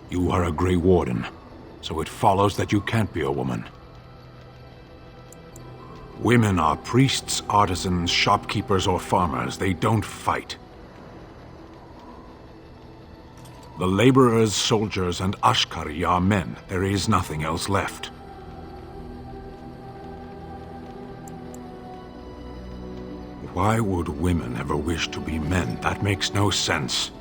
You are a Grey Warden, so it follows that you can't be a woman. Women are priests, artisans, shopkeepers, or farmers. They don't fight. The laborers, soldiers, and Ashkari are men. There is nothing else left. Why would women ever wish to be men? That makes no sense.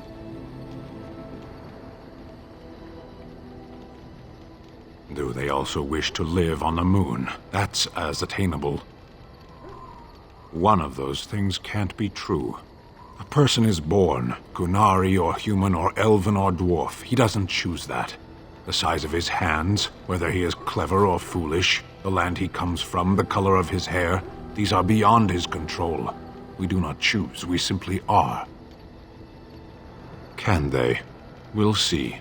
Do they also wish to live on the moon? That's as attainable. One of those things can't be true. A person is born, Gunari or human or elven or dwarf. He doesn't choose that. The size of his hands, whether he is clever or foolish, the land he comes from, the color of his hair, these are beyond his control. We do not choose, we simply are. Can they? We'll see.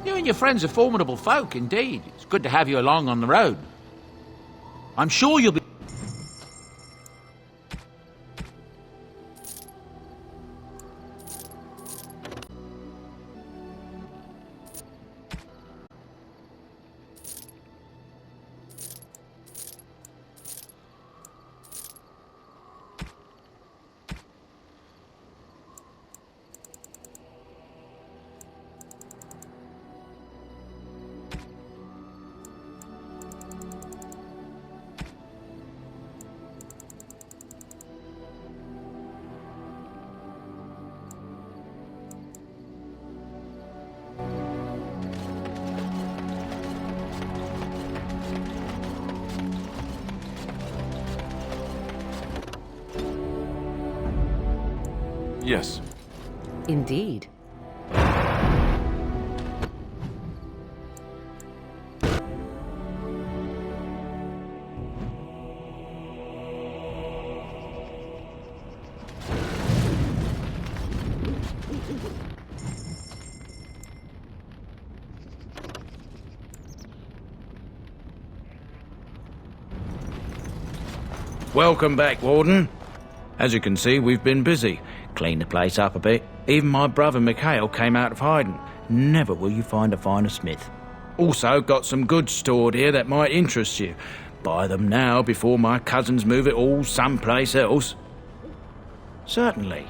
You and your friends are formidable folk, indeed. It's good to have you along on the road. I'm sure you'll be... Yes. Indeed. Welcome back, Warden. As you can see, we've been busy. Cleaned the place up a bit. Even my brother Mikhail came out of hiding. Never will you find a finer smith. Also got some goods stored here that might interest you. Buy them now before my cousins move it all someplace else. Certainly.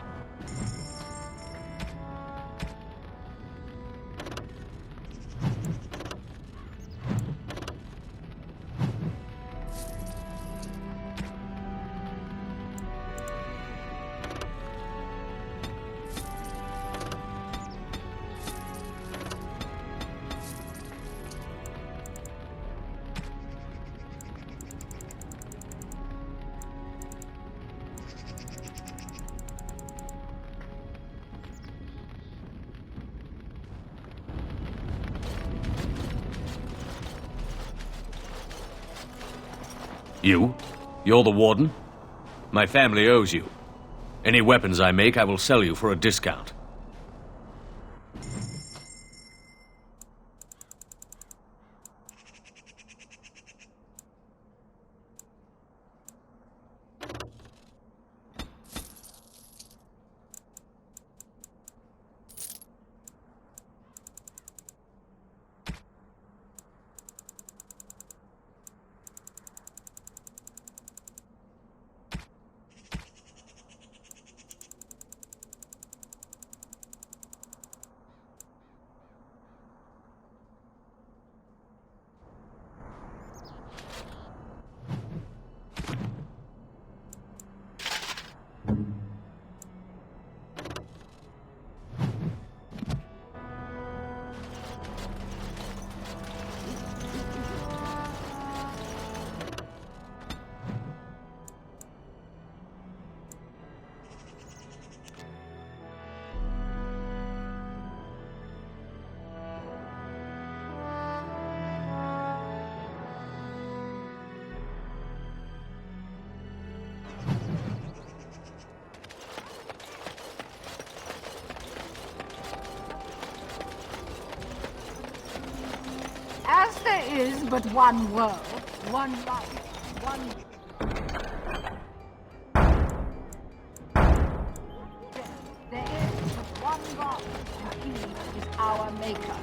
You? You're the warden? My family owes you. Any weapons I make, I will sell you for a discount. As there is but one world, one life, one... There is but one God, and He is our Maker.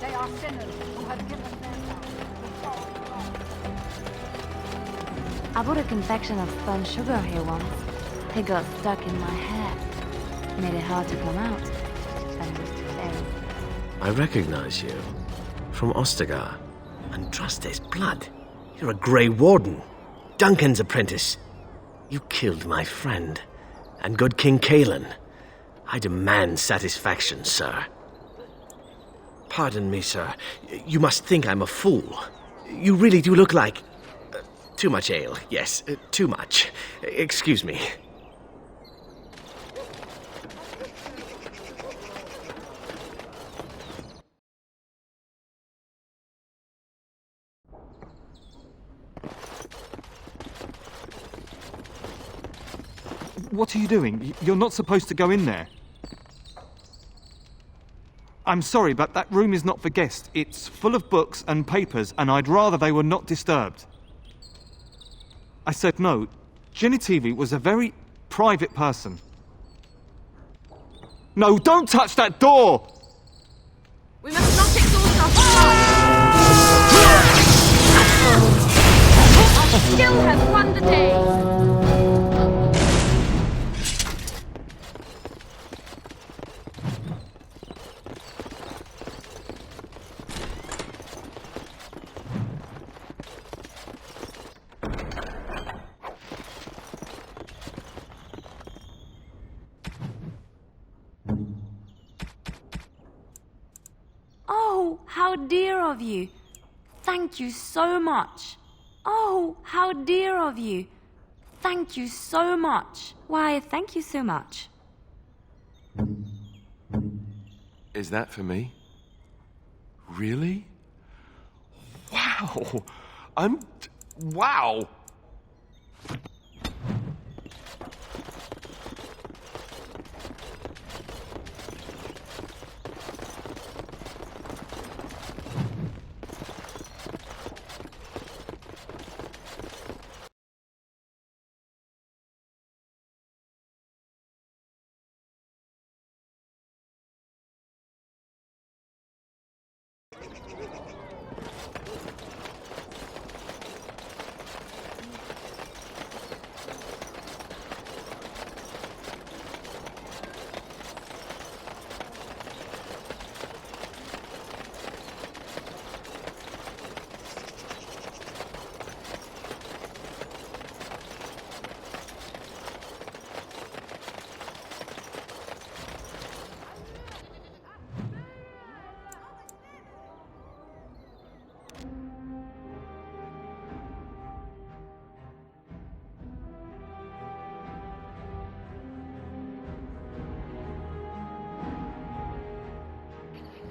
They are sinners who have given their lives to false God. I bought a confection of spun sugar here once. It got stuck in my hair. Made it hard to come out. And it was very... I recognize you. From Ostagar. Andraste's blood. You're a Grey Warden. Duncan's apprentice. You killed my friend. And good King Cailan. I demand satisfaction, sir. Pardon me, sir. You must think I'm a fool. You really do look like... too much ale, yes, too much. Excuse me. What are you doing? You're not supposed to go in there. I'm sorry, but that room is not for guests. It's full of books and papers, and I'd rather they were not disturbed. I said no. Genitivi was a very private person. No, don't touch that door! We must not exhaust our fire! I still have won the day! Oh, how dear of you. Thank you so much. Oh, how dear of you. Thank you so much. Why, thank you so much. Is that for me? Really? Wow! Wow!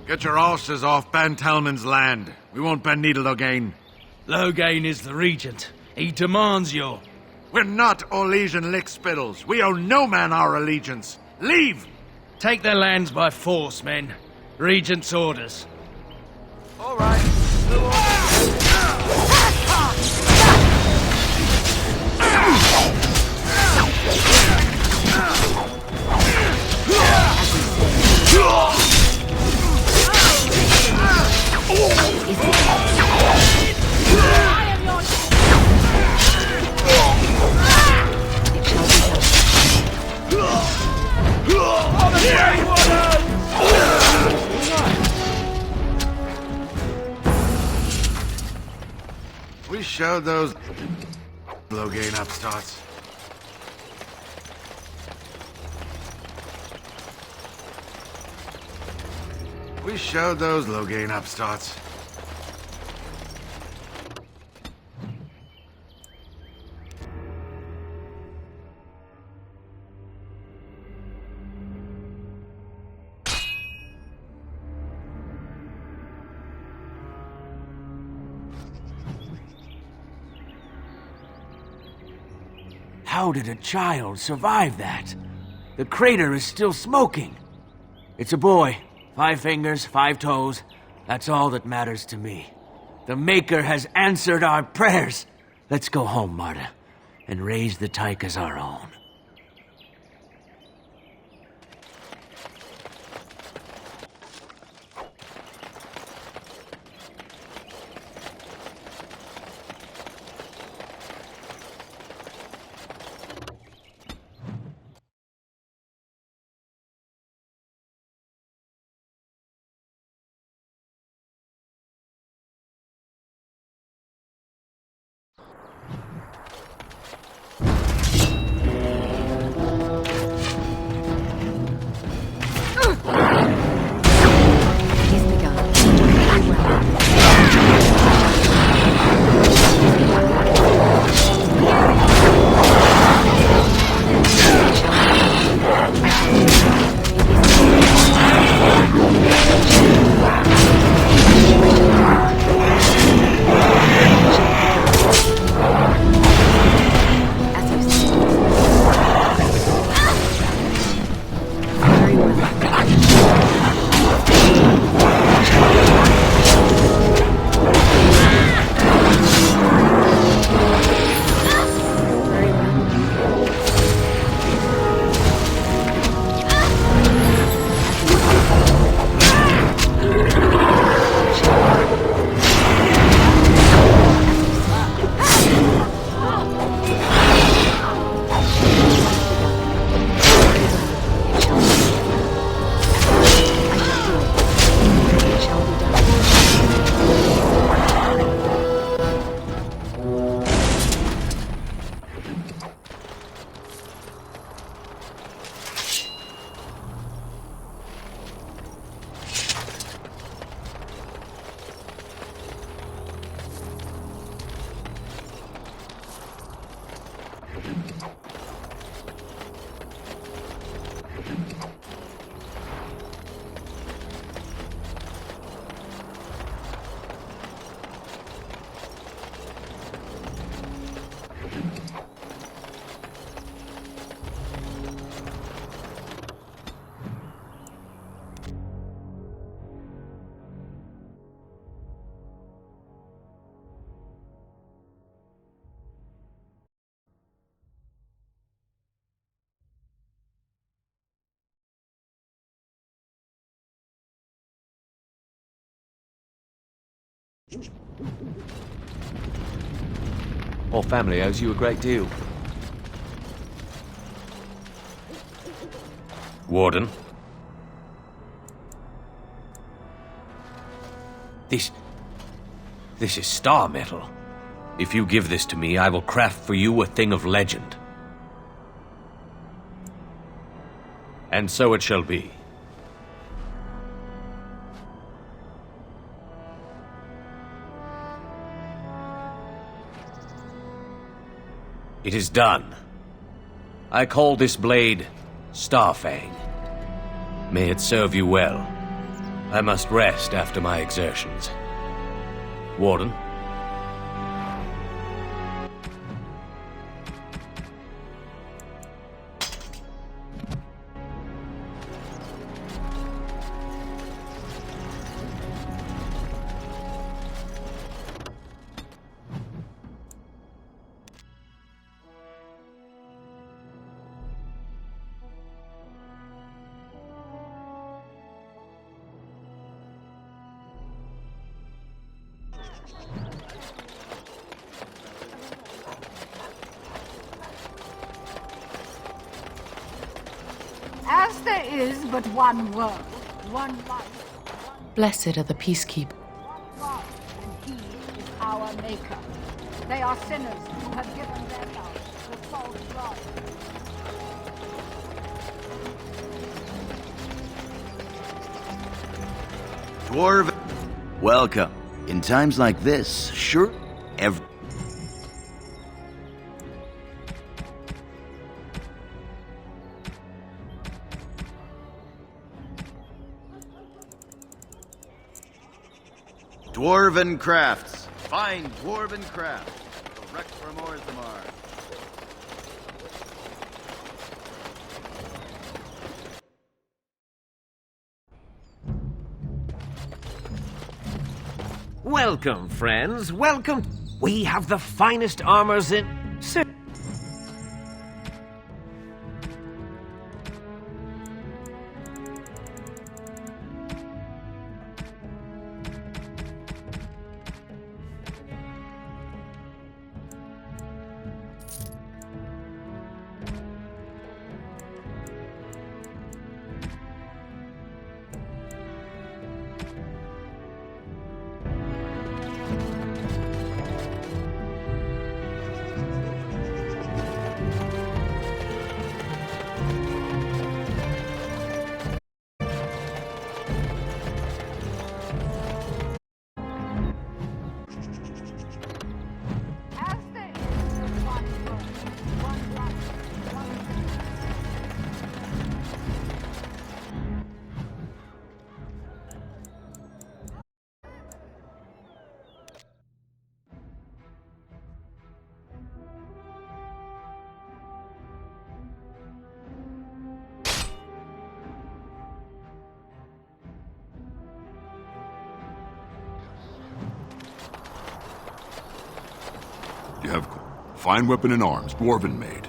Get your horses off Ben Talman's land. We won't bend needle Loghain. Loghain is the regent. He demands your... We're not Orlesian lickspittles. We owe no man our allegiance. Leave! Take their lands by force, men. Regent's orders. All right. We showed those Loghain upstarts. We showed those Loghain upstarts. How did a child survive that? The crater is still smoking. It's a boy. 5 fingers, 5 toes. That's all that matters to me. The Maker has answered our prayers. Let's go home, Marta, and raise the Tyke as our own. Our family owes you a great deal. Warden? This is star metal. If you give this to me, I will craft for you a thing of legend. And so it shall be. It is done. I call this blade Starfang. May it serve you well. I must rest after my exertions. Warden? As there is but one world, one life, Blessed are the peacekeepers. God, and He is our Maker. They are sinners who have given their love to false gods. Dwarven, welcome. In times like this, sure, Dwarven crafts. Fine dwarven crafts. Direct from Orzammar. Welcome, friends. Welcome. We have the finest armors in... Sir... You have fine weapon and arms, dwarven made.